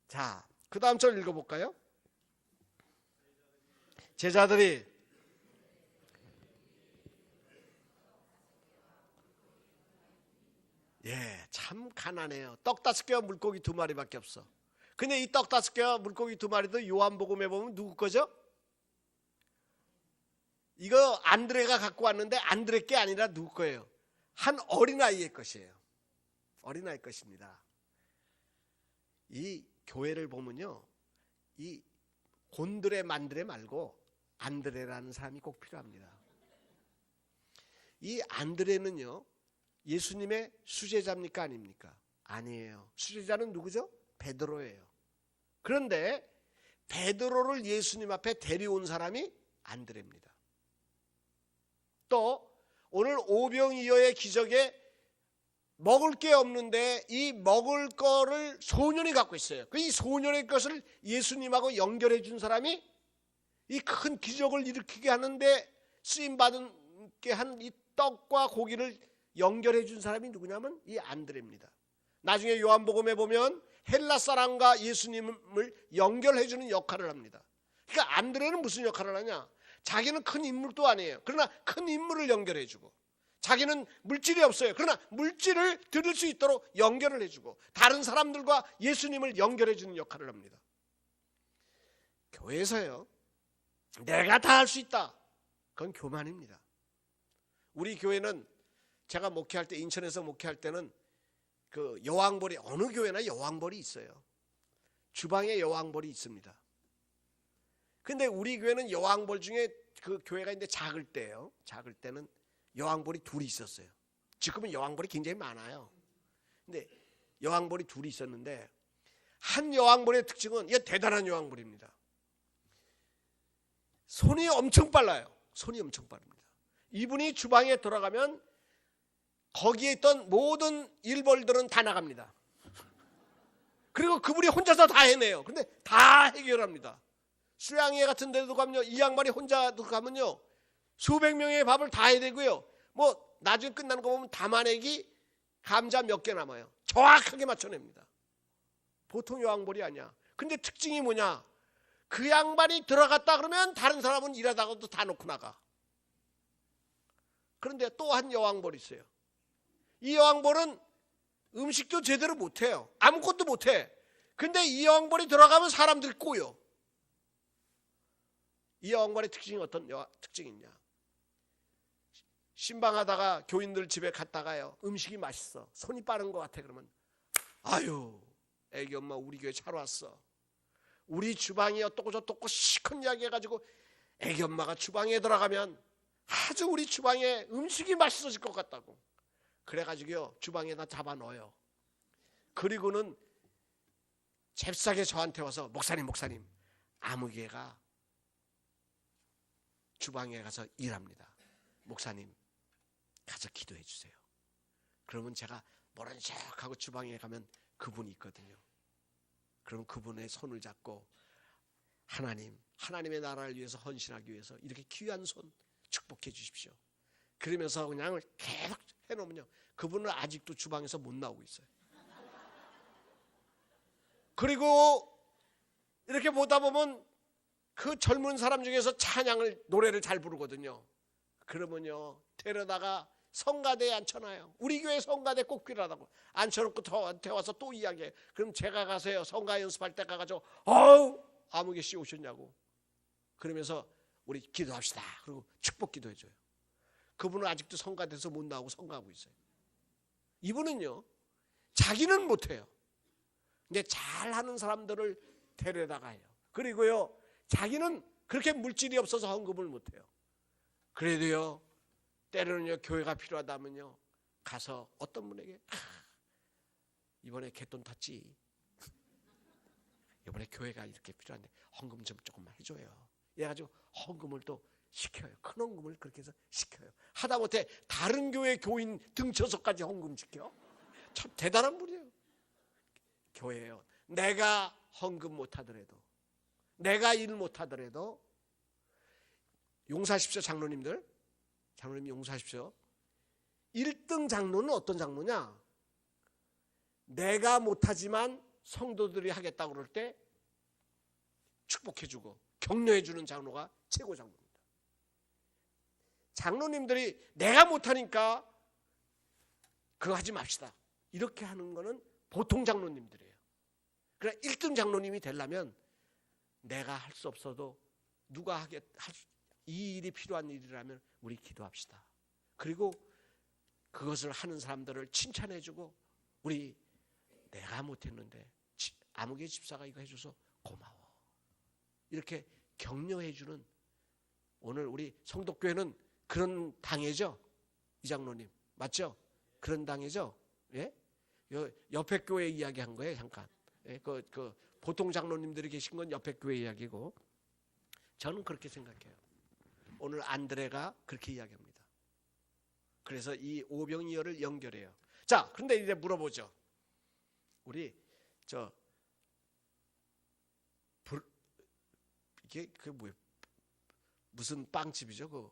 자, 그 다음 절 읽어볼까요? 제자들이 참 가난해요. 떡 5개와 물고기 2마리밖에 없어. 근데 이 떡 5개와 물고기 2마리도 요한복음에 보면 누구 거죠? 이거 안드레가 갖고 왔는데 안드레 게 아니라 누구 거예요? 한 어린아이의 것이에요. 어린아이 것입니다. 이 교회를 보면요, 이 곤드레 만드레 말고 안드레라는 사람이 꼭 필요합니다. 이 안드레는요, 예수님의 수제자입니까 아닙니까? 아니에요. 수제자는 누구죠? 베드로예요. 그런데 베드로를 예수님 앞에 데려온 사람이 안드레입니다. 또 오늘 오병이어의 기적에 먹을 게 없는데 이 먹을 거를 소년이 갖고 있어요. 이 소년의 것을 예수님하고 연결해 준 사람이 이 큰 기적을 일으키게 하는데 쓰임받게 한 이 떡과 고기를 연결해 준 사람이 누구냐면 이 안드레입니다. 나중에 요한복음에 보면 헬라 사람과 예수님을 연결해 주는 역할을 합니다. 그러니까 안드레는 무슨 역할을 하냐? 자기는 큰 인물도 아니에요. 그러나 큰 인물을 연결해 주고, 자기는 물질이 없어요. 그러나 물질을 드릴 수 있도록 연결을 해주고, 다른 사람들과 예수님을 연결해 주는 역할을 합니다. 교회에서요, 내가 다 할 수 있다, 그건 교만입니다. 우리 교회는 제가 목회할 때, 인천에서 목회할 때는 그 여왕벌이, 어느 교회나 여왕벌이 있어요. 주방에 여왕벌이 있습니다. 근데 우리 교회는 여왕벌 중에, 그 교회가 있는데 작을 때요, 작을 때는 여왕벌이 둘이 있었어요. 지금은 여왕벌이 굉장히 많아요. 근데 여왕벌이 둘이 있었는데, 한 여왕벌의 특징은, 이게 대단한 여왕벌입니다. 손이 엄청 빨라요. 손이 엄청 빠릅니다. 이분이 주방에 들어가면 거기에 있던 모든 일벌들은 다 나갑니다. 그리고 그분이 혼자서 다 해내요. 근데 다 해결합니다. 수양회 같은 데도 가면요, 이 양반이 혼자도 가면요, 수백 명의 밥을 다 해야 되고요, 뭐 나중에 끝나는 거 보면 담아내기 감자 몇 개 남아요. 정확하게 맞춰냅니다. 보통 여왕벌이 아니야. 근데 특징이 뭐냐? 그 양반이 들어갔다 그러면 다른 사람은 일하다가도 다 놓고 나가. 그런데 또 한 여왕벌이 있어요. 이 여왕벌은 음식도 제대로 못해요. 아무것도 못해. 근데 이 여왕벌이 들어가면 사람들이 꼬여. 이 여왕벌의 특징이 어떤 특징이 있냐? 신방하다가 교인들 집에 갔다가요, 음식이 맛있어, 손이 빠른 것 같아. 그러면 아유, 애기 엄마 우리 교회 잘 왔어. 우리 주방이 어떻고 저떻고 시큰 이야기 해가지고 애기 엄마가 주방에 들어가면 아주 우리 주방에 음식이 맛있어질 것 같다고. 그래가지고요, 주방에다 잡아넣어요. 그리고는 잽싸게 저한테 와서, 목사님 아무개가 주방에 가서 일합니다. 목사님 가서 기도해 주세요. 그러면 제가 모른 척하고 주방에 가면 그분이 있거든요. 그럼 그분의 손을 잡고, 하나님의 나라를 위해서 헌신하기 위해서 이렇게 귀한 손 축복해 주십시오. 그러면서 그냥 계속 해놓으면요, 그분은 아직도 주방에서 못 나오고 있어요. 그리고 이렇게 보다 보면 그 젊은 사람 중에서 노래를 잘 부르거든요. 그러면요, 데려다가 성가대에 앉혀놔요. 우리 교회 성가대 꼭 필요하다고 앉혀놓고 저한테 와서 또 이야기해요. 그럼 제가 가서요, 성가 연습할 때 가가지고 아무개 씨 오셨냐고. 그러면서 우리 기도합시다. 그리고 축복 기도해줘요. 그분은 아직도 성가대에서 못 나오고 성가하고 있어요. 이분은요, 자기는 못해요. 근데 잘하는 사람들을 데려다가 해요. 그리고요, 자기는 그렇게 물질이 없어서 헌금을 못해요. 그래도요, 때로는요, 교회가 필요하다면요, 가서 어떤 분에게 이번에 갯돈 탔지, 이번에 교회가 이렇게 필요한데 헌금 좀 조금만 해줘요. 이래가지고 헌금을 또 시켜요. 큰 헌금을 그렇게 해서 시켜요. 하다못해 다른 교회 교인 등쳐서까지 헌금 시켜. 참 대단한 분이에요. 교회예요. 내가 헌금 못하더라도, 내가 일 못하더라도 용서하십시오. 장로님 용서하십시오. 1등 장로는 어떤 장로냐? 내가 못하지만 성도들이 하겠다고 그럴 때 축복해주고 격려해주는 장로가 최고 장로입니다. 장로님들이 내가 못하니까 그거 하지 맙시다 이렇게 하는 거는 보통 장로님들이에요. 그러나 1등 장로님이 되려면 내가 할 수 없어도 누가 이 일이 필요한 일이라면 우리 기도합시다. 그리고 그것을 하는 사람들을 칭찬해주고 우리 내가 못했는데 아무개 집사가 이거 해줘서 고마워 이렇게 격려해주는, 오늘 우리 성덕교회는 그런 당회죠. 이 장로님 맞죠? 그런 당회죠. 예? 옆에 교회 이야기한 거예요. 잠깐. 예? 그 보통 장로님들이 계신 건 옆에 교회 이야기고 저는 그렇게 생각해요. 오늘 안드레가 그렇게 이야기합니다. 그래서 이 오병이어를 연결해요. 자, 그런데 이제 물어보죠. 우리 이게 그 뭐예요? 무슨 빵집이죠?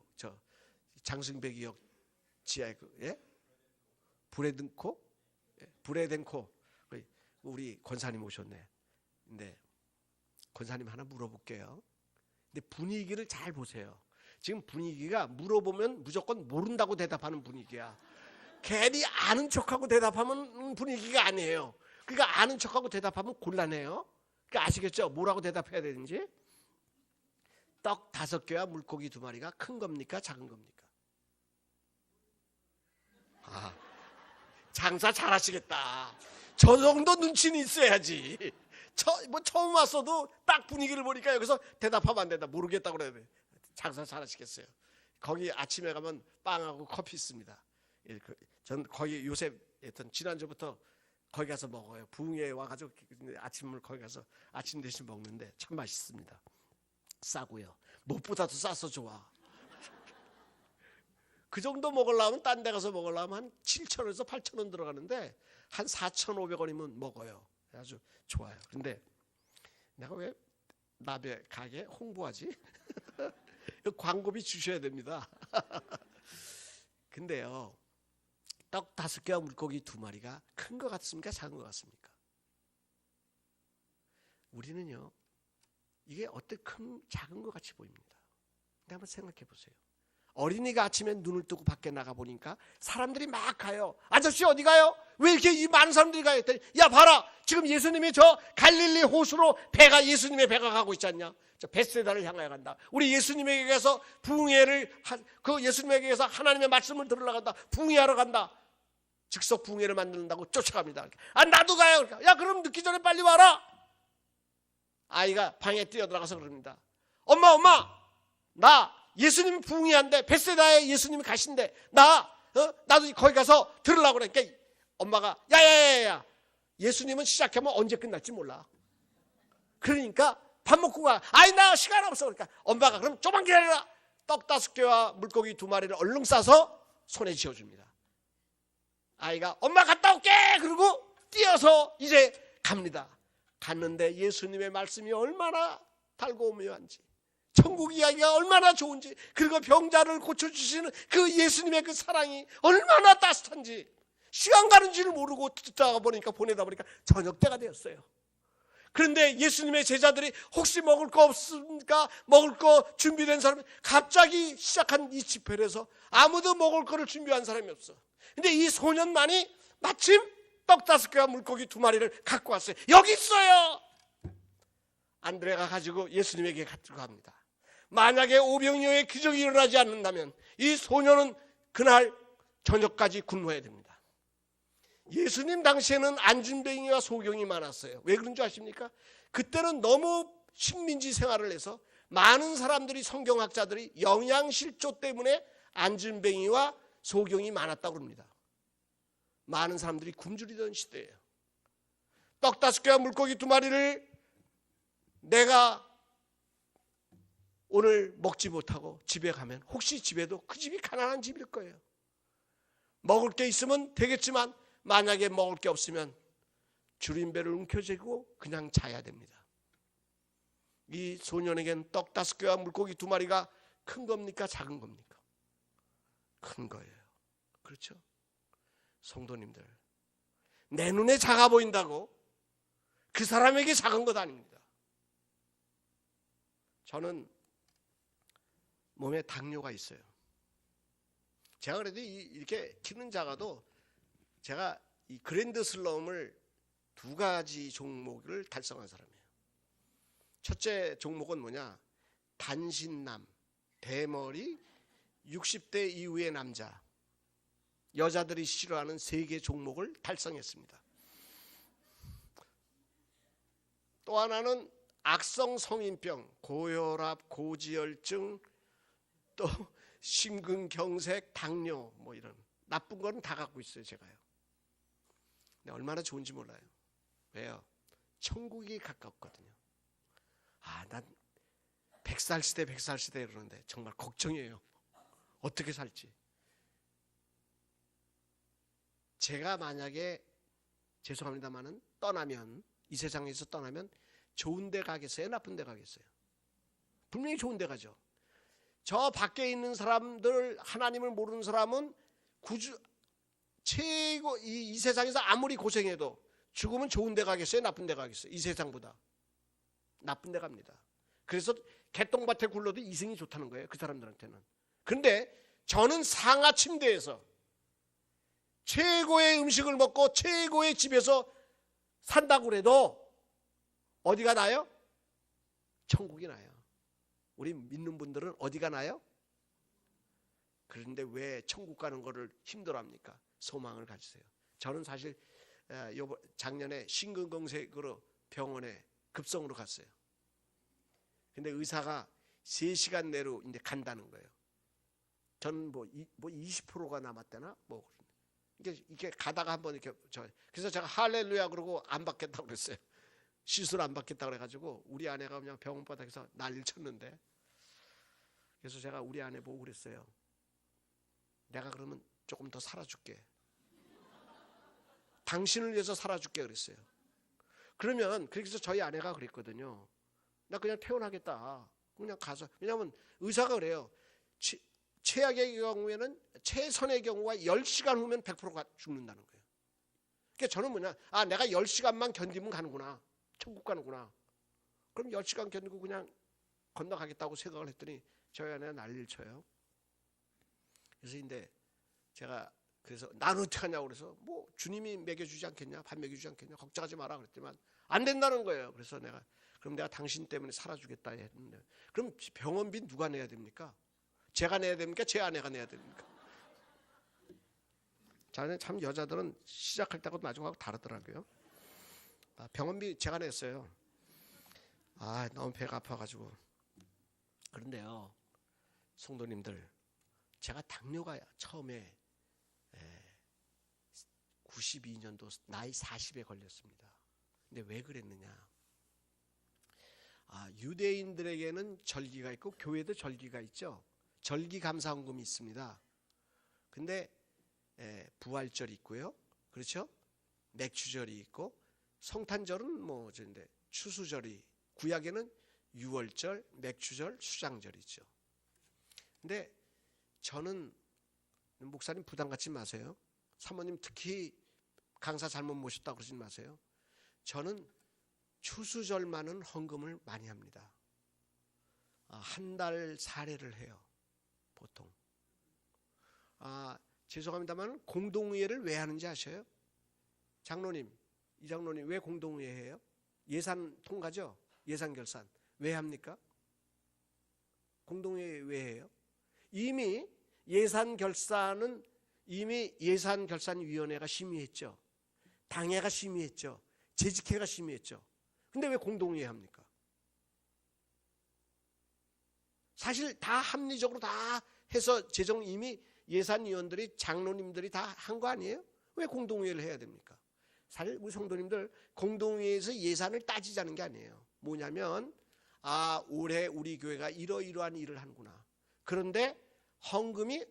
장승백이역 지하에 예? 브레덴코? 예? 브레덴코. 우리 권사님 오셨네. 근데 권사님 하나 물어볼게요. 근데 분위기를 잘 보세요. 지금 분위기가 물어보면 무조건 모른다고 대답하는 분위기야. 괜히 아는 척하고 대답하면 분위기가 아니에요. 그러니까 아는 척하고 대답하면 곤란해요. 그러니까 아시겠죠? 뭐라고 대답해야 되는지. 떡 5개와 물고기 2마리가 큰 겁니까? 작은 겁니까? 아, 장사 잘하시겠다. 저 정도 눈치는 있어야지. 처음 왔어도 딱 분위기를 보니까 여기서 대답하면 안 된다. 모르겠다고 그래야 돼. 장사 잘하시겠어요. 거기 아침에 가면 빵하고 커피 있습니다. 전 거기 요새 지난주부터 거기 가서 먹어요. 부흥회에 와가지고 아침을 거기 가서 아침 대신 먹는데 참 맛있습니다. 싸고요. 무엇보다도 싸서 좋아. 그 정도 먹으려면 딴 데 가서 먹으려면 한 7,000원에서 8,000원 들어가는데 한 4,500원이면 먹어요. 아주 좋아요. 근데 내가 왜 남의 가게 홍보하지? 광고비 주셔야 됩니다. 근데요, 떡 5개와 물고기 2마리가 큰 것 같습니까? 작은 것 같습니까? 우리는요, 이게 어때 작은 것 같이 보입니다. 근데 한번 생각해 보세요. 어린이가 아침에 눈을 뜨고 밖에 나가 보니까 사람들이 막 가요. 아저씨 어디 가요? 왜 이렇게 이 많은 사람들이 가요? 야 봐라, 지금 예수님이 저 갈릴리 호수로 예수님의 배가 가고 있지 않냐? 저 벳세다를 향하여 간다. 우리 예수님에게 가서 예수님에게 가서 하나님의 말씀을 들으러 간다. 부흥회하러 간다. 즉석 부흥회를 만든다고 쫓아갑니다. 아 나도 가요. 야 그럼 늦기 전에 빨리 와라. 아이가 방에 뛰어들어가서 그럽니다. 엄마 나 예수님이 부흥회한대. 벳세다에 예수님이 가신대. 나도 거기 가서 들으려고 그래. 그러니까 엄마가 야야야야, 예수님은 시작하면 언제 끝날지 몰라. 그러니까 밥 먹고 가. 아이 나 시간 없어. 그러니까 엄마가 그럼 조금만 기다려라. 떡 5개와 물고기 2마리를 얼른 싸서 손에 쥐어줍니다. 아이가 엄마 갔다 올게. 그러고 뛰어서 이제 갑니다. 갔는데 예수님의 말씀이 얼마나 달고 묘한지, 천국 이야기가 얼마나 좋은지, 그리고 병자를 고쳐주시는 그 예수님의 그 사랑이 얼마나 따뜻한지, 시간 가는 줄을 모르고 보내다 보니까 저녁 때가 되었어요. 그런데 예수님의 제자들이 혹시 먹을 거 없습니까? 먹을 거 준비된 사람이 갑자기 시작한 이 집회에서 아무도 먹을 거를 준비한 사람이 없어. 근데 이 소년만이 마침 떡 5개와 물고기 2마리를 갖고 왔어요. 여기 있어요. 안드레가 가지고 예수님에게 가지고 갑니다. 만약에 오병이어의 기적이 일어나지 않는다면 이 소년은 그날 저녁까지 굶어야 됩니다. 예수님 당시에는 안진뱅이와 소경이 많았어요. 왜 그런 줄 아십니까? 그때는 너무 식민지 생활을 해서 많은 사람들이, 성경학자들이 영양실조 때문에 안진뱅이와 소경이 많았다고 합니다. 많은 사람들이 굶주리던 시대예요. 떡 5개와 물고기 2마리를 내가 오늘 먹지 못하고 집에 가면 혹시 집에도 그 집이 가난한 집일 거예요. 먹을 게 있으면 되겠지만 만약에 먹을 게 없으면 줄임배를 움켜쥐고 그냥 자야 됩니다. 이 소년에겐 떡 5개와 물고기 2마리가 큰 겁니까? 작은 겁니까? 큰 거예요. 그렇죠? 성도님들, 내 눈에 작아 보인다고 그 사람에게 작은 것 아닙니다. 저는 몸에 당뇨가 있어요. 제가 그래도 이렇게 키는 작아도 제가 이 그랜드 슬럼을 2가지 종목을 달성한 사람이에요. 첫째 종목은 뭐냐? 단신남, 대머리, 60대 이후의 남자, 여자들이 싫어하는 3개 종목을 달성했습니다. 또 하나는 악성 성인병, 고혈압, 고지혈증, 또 심근경색, 당뇨, 뭐 이런 나쁜 거는 다 갖고 있어요, 제가요. 근데 얼마나 좋은지 몰라요. 왜요? 천국이 가깝거든요. 난 100살 시대, 100살 시대 이러는데 정말 걱정이에요. 어떻게 살지. 제가 만약에 죄송합니다만은 떠나면, 이 세상에서 떠나면 좋은 데 가겠어요? 나쁜 데 가겠어요? 분명히 좋은 데 가죠. 저 밖에 있는 사람들, 하나님을 모르는 사람은 최고 이 세상에서 아무리 고생해도 죽으면 좋은 데 가겠어요? 나쁜 데 가겠어요? 이 세상보다 나쁜 데 갑니다. 그래서 개똥밭에 굴러도 이승이 좋다는 거예요, 그 사람들한테는. 그런데 저는 상하 침대에서 최고의 음식을 먹고 최고의 집에서 산다고 그래도 어디가 나요? 천국이 나요. 우리 믿는 분들은 어디가 나요? 그런데 왜 천국 가는 거를 힘들어합니까? 소망을 가지세요. 저는 사실 작년에 심근경색으로 병원에 급성으로 갔어요. 근데 의사가 3시간 내로 이제 간다는 거예요. 저는 뭐 20%가 남았대나 뭐 이렇게 가다가 한번 이렇게 그래서 제가 할렐루야 그러고 안 받겠다고 그랬어요. 시술 안 받겠다고 그래가지고 우리 아내가 그냥 병원 바닥에서 난리를 쳤는데, 그래서 제가 우리 아내 보고 그랬어요. 내가 그러면 조금 더 살아줄게. 당신을 위해서 살아줄게 그랬어요. 그러면 그래서 저희 아내가 그랬거든요. 나 그냥 퇴원하겠다. 그냥 가서. 왜냐하면 의사가 그래요. 최악의 경우에는, 최선의 경우가 10시간 후면 100%가 죽는다는 거예요. 그러니까 저는 뭐냐, 내가 10시간만 견디면 가는구나, 천국 가는구나. 그럼 10시간 견디고 그냥 건너가겠다고 생각을 했더니 저희 아내가 난리를 쳐요. 그래서 근데 제가 그래서 난 어떻게 하냐고 그래서 뭐 주님이 먹여주지 않겠냐, 밥 먹여주지 않겠냐, 걱정하지 마라 그랬더니 안 된다는 거예요. 그래서 그럼 내가 당신 때문에 살아주겠다 했는데, 그럼 병원비 누가 내야 됩니까? 제가 내야 됩니까? 제 아내가 내야 됩니까? 참 여자들은 시작할 때하고 나중하고 다르더라고요. 병원비 제가 냈어요. 너무 배가 아파가지고. 그런데요, 성도님들, 제가 당뇨가 처음에 92년도 나이 40에 걸렸습니다. 근데 왜 그랬느냐? 유대인들에게는 절기가 있고 교회도 절기가 있죠. 절기 감사헌금이 있습니다. 근데 부활절이 있고요, 그렇죠? 맥주절이 있고, 성탄절은 뭐 저인데, 추수절이, 구약에는 유월절, 맥주절, 수장절이죠. 근데 저는, 목사님 부담 갖지 마세요. 사모님 특히 강사 잘못 모셨다고 그러지 마세요. 저는 추수절만은 헌금을 많이 합니다. 한 달 사례를 해요, 보통. 죄송합니다만 공동의회를 왜 하는지 아셔요? 장로님, 이 장로님 왜 공동의회 해요? 예산 통과죠? 예산 결산 왜 합니까? 공동의회 왜 해요? 이미 예산 결산은 이미 예산결산위원회가 심의했죠. 당회가 심의했죠. 재직회가 심의했죠. 근데 왜 공동의회 합니까? 사실 다 합리적으로 다 해서 재정 이미 예산위원들이, 장로님들이 다 한 거 아니에요? 왜 공동의회를 해야 됩니까? 사실 우리 성도님들, 공동의회에서 예산을 따지자는 게 아니에요. 뭐냐면 올해 우리 교회가 이러이러한 일을 하는구나. 그런데 헌금이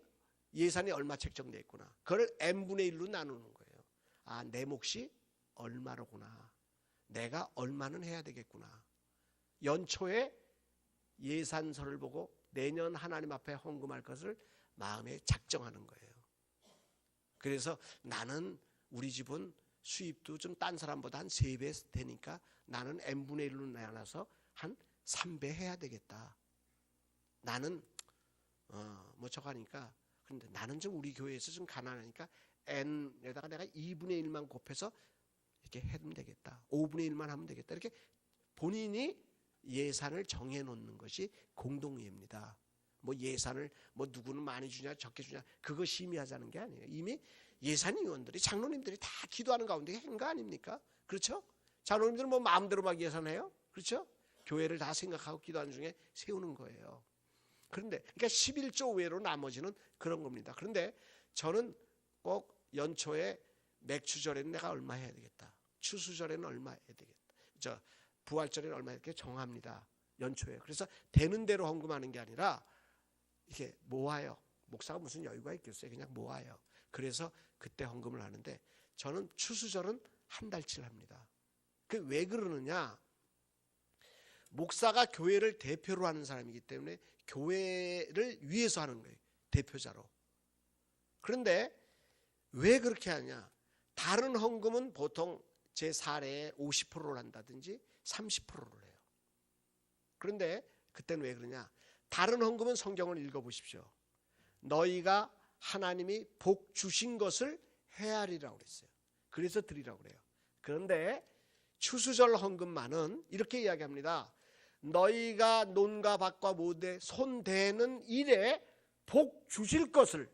예산이 얼마 책정되어 있구나. 그걸 n분의 1로 나누는 거예요. 내 몫이 얼마로구나. 내가 얼마는 해야 되겠구나. 연초에 예산서를 보고 내년 하나님 앞에 헌금할 것을 마음에 작정하는 거예요. 그래서 나는, 우리 집은 수입도 좀 딴 사람보다 한 3배 되니까 나는 n분의 1로 나눠서 한 3배 해야 되겠다. 나는 뭐 저거 하니까. 근데 나는 좀 우리 교회에서 좀 가난하니까 n에다가 내가 2분의 1만 곱해서 이렇게 하면 되겠다. 5분의 1만 하면 되겠다. 이렇게 본인이 예산을 정해 놓는 것이 공동의입니다. 뭐 예산을 뭐 누구는 많이 주냐 적게 주냐 그거 심의하자는 게 아니에요. 이미 예산위원들이 장로님들이 다 기도하는 가운데 한 거 아닙니까? 그렇죠? 장로님들은 뭐 마음대로 막 예산해요? 그렇죠? 교회를 다 생각하고 기도하는 중에 세우는 거예요. 그런데 그러니까 11조 외로 나머지는 그런 겁니다. 그런데 저는 꼭 연초에 맥추절에는 내가 얼마 해야 되겠다. 추수절에는 얼마 해야 되겠다. 부활절에는 얼마 이렇게 정합니다. 연초에. 그래서 되는 대로 헌금하는 게 아니라 이렇게 모아요. 목사가 무슨 여유가 있겠어요. 그냥 모아요. 그래서 그때 헌금을 하는데 저는 추수절은 한 달치를 합니다. 그 왜 그러느냐? 목사가 교회를 대표로 하는 사람이기 때문에 교회를 위해서 하는 거예요. 대표자로. 그런데 왜 그렇게 하냐? 다른 헌금은 보통 제 사례에 50%를 한다든지 30%를 해요. 그런데 그때는 왜 그러냐? 다른 헌금은 성경을 읽어보십시오. 너희가 하나님이 복 주신 것을 헤아리라고 그랬어요. 그래서 드리라고 그래요. 그런데 추수절 헌금만은 이렇게 이야기합니다. 너희가 논과 밭과 모두에 손대는 일에 복 주실 것을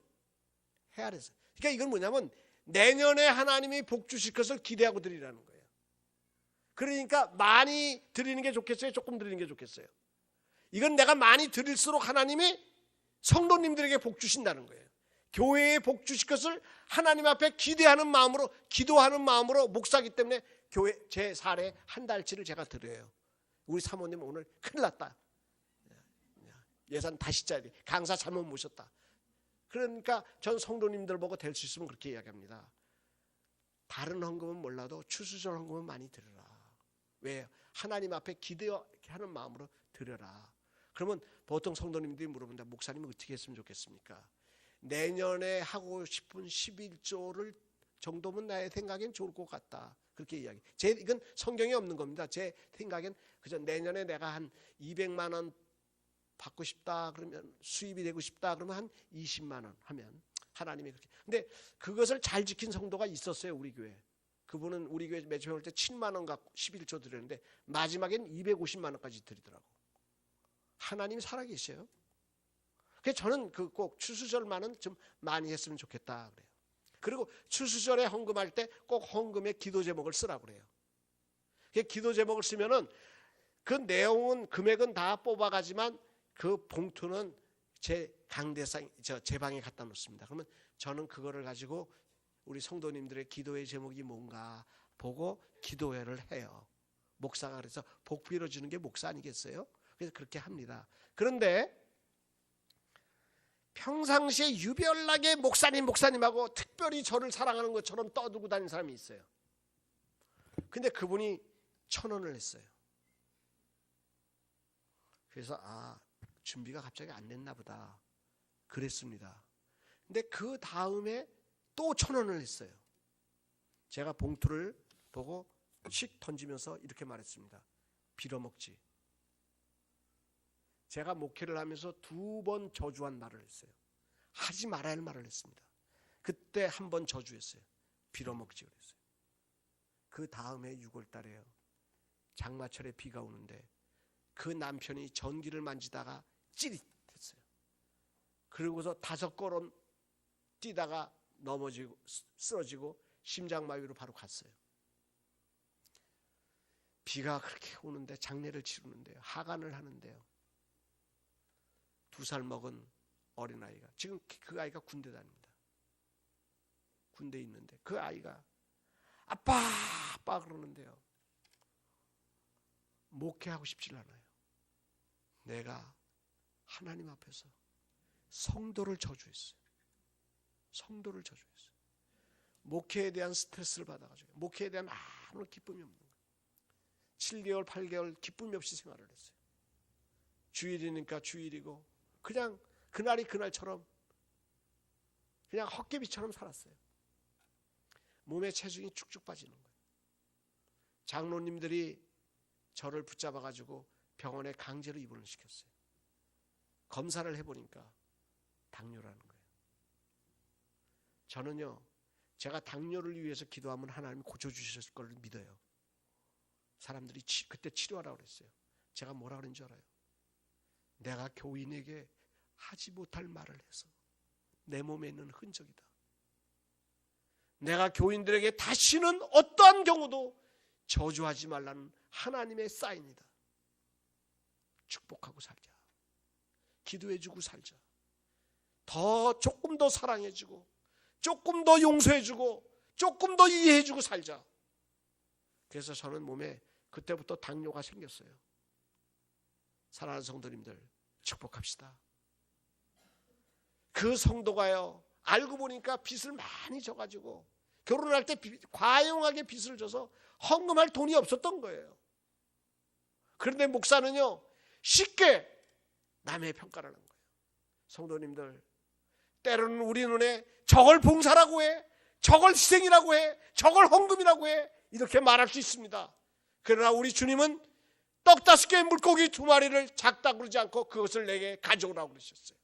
헤아려서. 그러니까 이건 뭐냐면 내년에 하나님이 복 주실 것을 기대하고 드리라는 거예요. 그러니까 많이 드리는 게 좋겠어요? 조금 드리는 게 좋겠어요? 이건 내가 많이 드릴수록 하나님이 성도님들에게 복 주신다는 거예요. 교회에 복 주실 것을 하나님 앞에 기대하는 마음으로, 기도하는 마음으로 목사기 때문에 교회 제 사례 한 달치를 제가 드려요. 우리 사모님 오늘 큰일 났다. 예산 다시 짜야 돼. 강사 잘못 모셨다. 그러니까 전 성도님들 보고 될 수 있으면 그렇게 이야기합니다. 다른 헌금은 몰라도 추수절 헌금은 많이 드려라. 왜? 하나님 앞에 기대하는 마음으로 드려라. 그러면 보통 성도님들이 물어본다. 목사님은 어떻게 했으면 좋겠습니까? 내년에 하고 싶은 11조를 정도면 나의 생각엔 좋을 것 같다. 그렇게 이야기. 이건 성경에 없는 겁니다. 제 생각엔 그저 내년에 내가 한 200만 원 받고 싶다. 그러면 수입이 되고 싶다. 그러면 한 20만 원 하면 하나님이 그렇게. 근데 그것을 잘 지킨 성도가 있었어요. 우리 교회. 그분은 우리 교회 매주 올 때 7만 원 갖고 11조 드렸는데 마지막엔 250만 원까지 드리더라고. 하나님이 살아계셔요. 그래서 저는 꼭 추수절만은 좀 많이 했으면 좋겠다 그래요. 그리고 추수절에 헌금할 때 꼭 헌금에 기도 제목을 쓰라고 그래요. 기도 제목을 쓰면은 그 내용은 금액은 다 뽑아가지만 그 봉투는 제 강대상 제 방에 갖다 놓습니다. 그러면 저는 그거를 가지고 우리 성도님들의 기도의 제목이 뭔가 보고 기도회를 해요. 목사가 그래서 복 빌어주는 게 목사 아니겠어요? 그래서 그렇게 합니다. 그런데 평상시에 유별나게 목사님하고 특별히 저를 사랑하는 것처럼 떠들고 다니는 사람이 있어요. 근데 그분이 1,000원을 했어요. 그래서 준비가 갑자기 안 됐나 보다 그랬습니다. 근데 그 다음에 또 1,000원을 했어요. 제가 봉투를 보고 씩 던지면서 이렇게 말했습니다. 빌어먹지. 제가 목회를 하면서 2번 저주한 말을 했어요. 하지 말아야 할 말을 했습니다. 그때 한 번 저주했어요. 빌어먹지 그랬어요. 그 다음에 6월 달에요. 장마철에 비가 오는데 그 남편이 전기를 만지다가 찌릿했어요. 그러고서 5걸음 뛰다가 넘어지고 쓰러지고 심장마비로 바로 갔어요. 비가 그렇게 오는데 장례를 치르는데요. 하간을 하는데요. 2살 먹은 어린아이가 지금 그 아이가 군대 다닙니다. 군대에 있는데 그 아이가 아빠 그러는데요. 목회하고 싶질 않아요. 내가 하나님 앞에서 성도를 저주했어요. 성도를 저주했어요. 목회에 대한 스트레스를 받아가지고 목회에 대한 아무 기쁨이 없는 거예요. 7개월 8개월 기쁨이 없이 생활을 했어요. 주일이니까 주일이고 그냥 그날이 그날처럼 그냥 헛개비처럼 살았어요. 몸의 체중이 쭉쭉 빠지는 거예요. 장로님들이 저를 붙잡아가지고 병원에 강제로 입원을 시켰어요. 검사를 해보니까 당뇨라는 거예요. 저는요, 제가 당뇨를 위해서 기도하면 하나님이 고쳐주실 걸 믿어요. 사람들이 그때 치료하라고 그랬어요. 제가 뭐라 그런 줄 알아요? 내가 교인에게 하지 못할 말을 해서 내 몸에 있는 흔적이다. 내가 교인들에게 다시는 어떠한 경우도 저주하지 말라는 하나님의 사인이다. 축복하고 살자. 기도해주고 살자. 조금 더 사랑해주고, 조금 더 용서해주고, 조금 더 이해해주고 살자. 그래서 저는 몸에 그때부터 당뇨가 생겼어요. 사랑하는 성도님들, 축복합시다. 그 성도가요, 알고 보니까 빚을 많이 져가지고 결혼할 때 과용하게 빚을 져서 헌금할 돈이 없었던 거예요. 그런데 목사는요, 쉽게 남의 평가를 하는 거예요. 성도님들, 때로는 우리 눈에 저걸 봉사라고 해, 저걸 희생이라고 해, 저걸 헌금이라고 해, 이렇게 말할 수 있습니다. 그러나 우리 주님은 떡 5개, 물고기 2마리를 작다고 그러지 않고 그것을 내게 가져오라고 그러셨어요.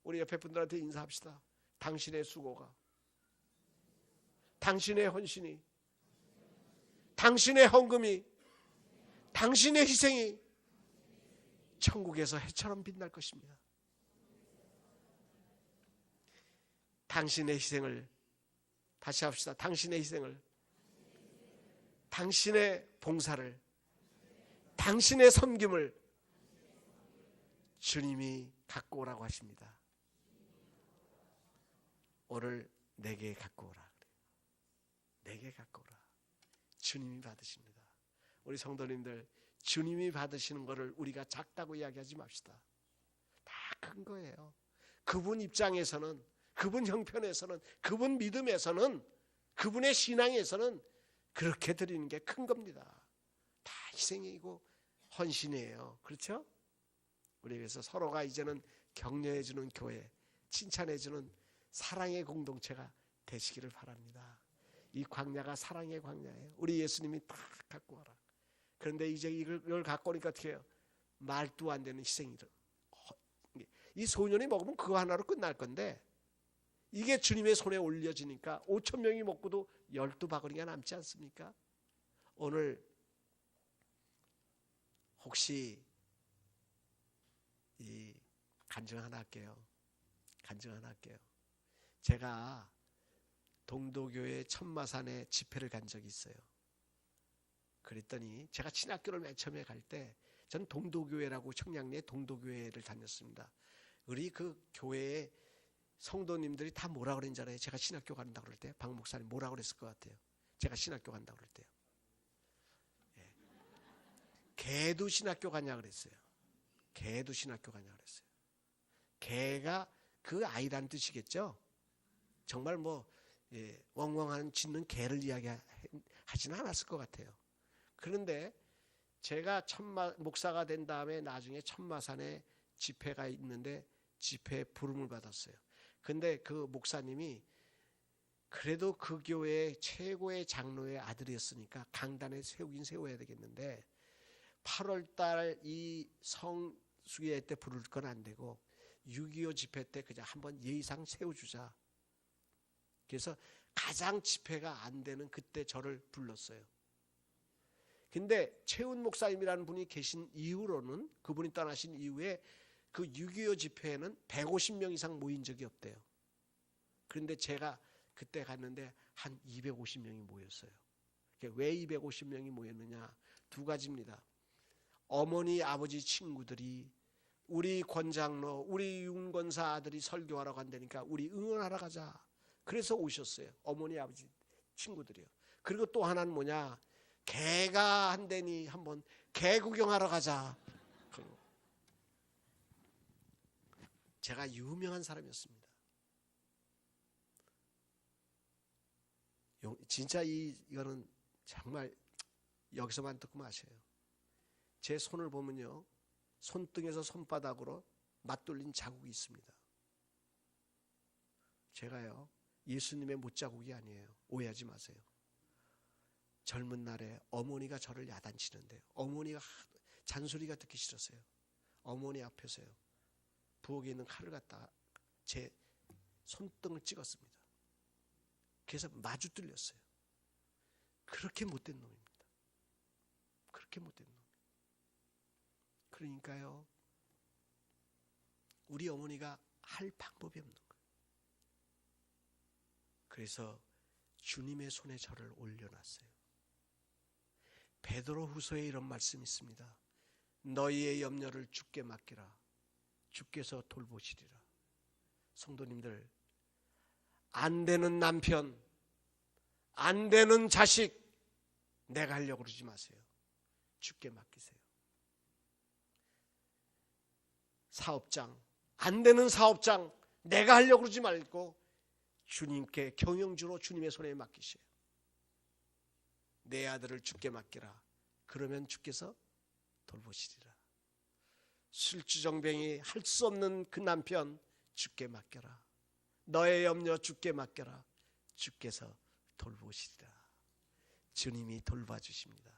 우리 옆에 분들한테 인사합시다. 당신의 수고가, 당신의 헌신이, 당신의 헌금이, 당신의 희생이 천국에서 해처럼 빛날 것입니다. 당신의 희생을, 다시 합시다. 당신의 희생을, 당신의 봉사를, 당신의 섬김을 주님이 갖고 오라고 하십니다. 오늘 내게 갖고 오라. 내게 갖고 오라. 주님이 받으십니다. 우리 성도님들, 주님이 받으시는 것을 우리가 작다고 이야기하지 맙시다. 다 큰 거예요. 그분 입장에서는, 그분 형편에서는, 그분 믿음에서는, 그분의 신앙에서는 그렇게 드리는 게 큰 겁니다. 다 희생이고 헌신이에요. 그렇죠? 우리 그래서 서로가 이제는 격려해주는 교회, 칭찬해주는 사랑의 공동체가 되시기를 바랍니다. 이 광야가 사랑의 광야예요. 우리 예수님이 다 갖고 와라. 그런데 이제 이걸 갖고 오니까 어떻게 해요? 말도 안 되는 희생이죠. 이 소년이 먹으면 그거 하나로 끝날 건데, 이게 주님의 손에 올려지니까 5,000명이 먹고도 12바구니가 남지 않습니까? 오늘 혹시 이 간증 하나 할게요. 제가 동도교회 천마산에 집회를 간 적이 있어요. 그랬더니 제가 신학교를 맨 처음에 갈 때 전 동도교회라고 청량리에 동도교회를 다녔습니다. 우리 그 교회에 성도님들이 다 뭐라 그랬는지 알아요? 제가 신학교 간다고 그럴 때 박 목사님 뭐라 그랬을 것 같아요? 제가 신학교 간다고 그럴 때요. 예. 개도 신학교 가냐 그랬어요. 개도 신학교 가냐 그랬어요. 개가 그 아이란 뜻이겠죠. 정말 웡웡한 짖는 개를 이야기하지는 않았을 것 같아요. 그런데 제가 목사가 된 다음에 나중에 천마산에 집회가 있는데 집회에 부름을 받았어요. 근데 그 목사님이 그래도 그 교회의 최고의 장로의 아들이었으니까 강단에 세우긴 세워야 되겠는데 8월달 이 성수기회 때 부를 건 안 되고 6.25 집회 때 그냥 한번 예의상 세워주자. 그래서 가장 집회가 안 되는 그때 저를 불렀어요. 근데 최훈 목사님이라는 분이 계신 이후로는, 그분이 떠나신 이후에 그 6.25 집회에는 150명 이상 모인 적이 없대요. 그런데 제가 그때 갔는데 한 250명이 모였어요. 왜 250명이 모였느냐? 두 가지입니다. 어머니, 아버지 친구들이 우리 권장로, 우리 윤권사 아들이 설교하러 간다니까 우리 응원하러 가자. 그래서 오셨어요. 어머니, 아버지 친구들이요. 그리고 또 하나는 뭐냐? 개가 한대니 한번 개 구경하러 가자. 제가 유명한 사람이었습니다. 진짜 이거는 정말 여기서만 듣고 마셔요. 제 손을 보면요, 손등에서 손바닥으로 맞돌린 자국이 있습니다. 제가요, 예수님의 못자국이 아니에요. 오해하지 마세요. 젊은 날에 어머니가 저를 야단치는데 어머니가 잔소리가 듣기 싫었어요. 어머니 앞에서요, 부엌에 있는 칼을 갖다가 제 손등을 찍었습니다. 그래서 마주 뚫렸어요. 그렇게 못된 놈입니다. 그렇게 못된 놈. 그러니까요, 우리 어머니가 할 방법이 없는 거예요. 그래서 주님의 손에 저를 올려놨어요. 베드로후서에 이런 말씀이 있습니다. 너희의 염려를 주께 맡기라. 주께서 돌보시리라. 성도님들, 안 되는 남편, 안 되는 자식 내가 하려고 그러지 마세요. 주께 맡기세요. 사업장, 안 되는 사업장 내가 하려고 그러지 말고 주님께 경영주로 주님의 손에 맡기세요. 내 아들을 주께 맡기라. 그러면 주께서 돌보시리라. 술주정뱅이 할 수 없는 그 남편 주께 맡겨라. 너의 염려 주께 맡겨라. 주께서 돌보시리라. 주님이 돌봐주십니다.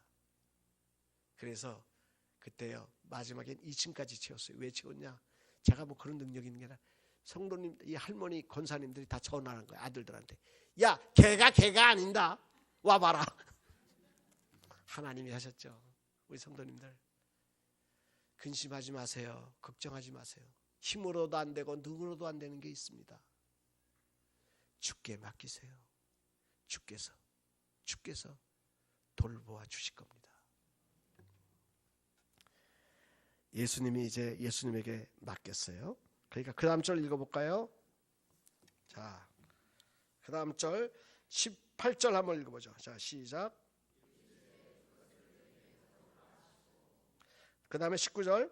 그래서 그때요, 마지막엔 2층까지 채웠어요. 왜 채웠냐? 제가 뭐 그런 능력이 있는 게 아니라 성도님, 이 할머니 권사님들이 다 전화한 거예요. 아들들한테. 야, 걔가 아닌다. 와봐라. 하나님이 하셨죠. 우리 성도님들, 근심하지 마세요. 걱정하지 마세요. 힘으로도 안 되고 능으로도 안 되는 게 있습니다. 주께 맡기세요. 주께서 돌보아 주실 겁니다. 예수님이 이제 예수님에게 맡겼어요. 그러니까 그 다음 절 읽어볼까요? 자, 그 다음 절 18절 한번 읽어보죠. 자, 시작. 그 다음에 19절.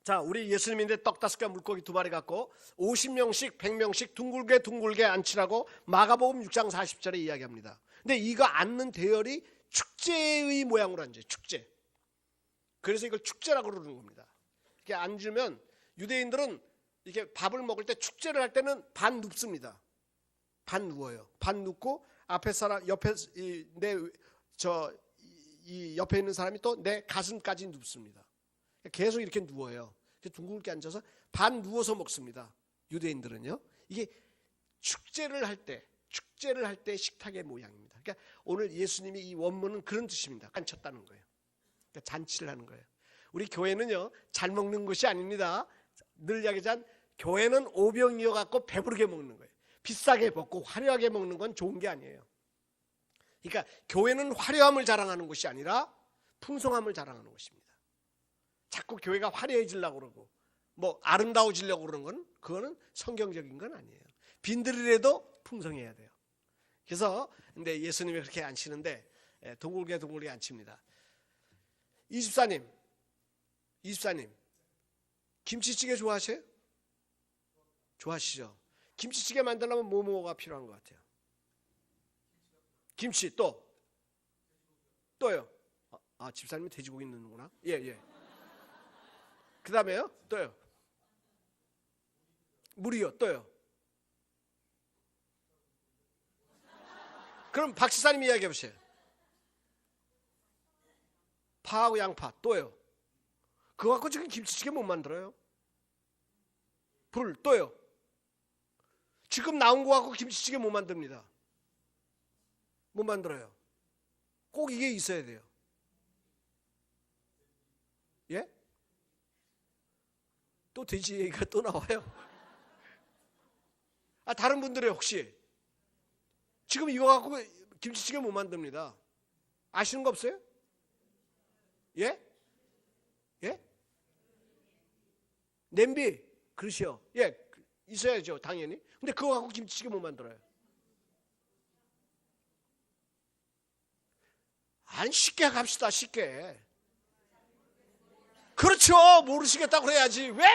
자, 우리 예수님인데 떡 5개 물고기 2마리 갖고 50명씩 100명씩 둥글게 앉히라고 마가복음 6장 40절에 이야기합니다. 근데 이거 앉는 대열이 축제의 모양으로 앉아요. 축제. 그래서 이걸 축제라고 그러는 겁니다. 이렇게 앉으면 유대인들은 이렇게 밥을 먹을 때 축제를 할 때는 반 눕습니다. 반 누워요. 반 눕고 앞에 사람 옆에 이 옆에 있는 사람이 또 내 가슴까지 눕습니다. 계속 이렇게 누워요. 둥글게 앉아서 반 누워서 먹습니다. 유대인들은요. 이게 축제를 할 때 식탁의 모양입니다. 그러니까 오늘 예수님이 이 원문은 그런 뜻입니다. 앉혔다는 거예요. 그러니까 잔치를 하는 거예요. 우리 교회는요, 잘 먹는 것이 아닙니다. 늘 이야기하자면 교회는 오병이어 갖고 배부르게 먹는 거예요. 비싸게 먹고 화려하게 먹는 건 좋은 게 아니에요. 그러니까 교회는 화려함을 자랑하는 것이 아니라 풍성함을 자랑하는 것입니다. 자꾸 교회가 화려해지려고 그러고 뭐 아름다워지려고 그러는 건 그거는 성경적인 건 아니에요. 빈들이라도 풍성해야 돼요. 그래서 근데 예수님이 그렇게 앉히는데 둥글게 앉힙니다. 24님 김치찌개 좋아하세요? 좋아하시죠? 김치찌개 만들려면 뭐가 필요한 것 같아요? 김치 또요. 집사님이 돼지고기 넣는구나. 예. 그 다음에요? 또요. 물이요. 또요. 그럼 박 지사님 이야기해 보세요. 파하고 양파 또요. 그거 갖고 지금 김치찌개 못 만들어요. 불 또요. 지금 나온 거 갖고 김치찌개 못 만듭니다. 못 만들어요. 꼭 이게 있어야 돼요. 예? 또 돼지 얘기가 또 나와요. 다른 분들이 혹시 지금 이거 갖고 김치찌개 못 만듭니다. 아시는 거 없어요? 예? 냄비, 그릇이요. 예, 있어야죠, 당연히. 근데 그거 갖고 김치찌개 못 만들어요. 쉽게 갑시다, 쉽게. 그렇죠. 모르시겠다고 그래야지. 왜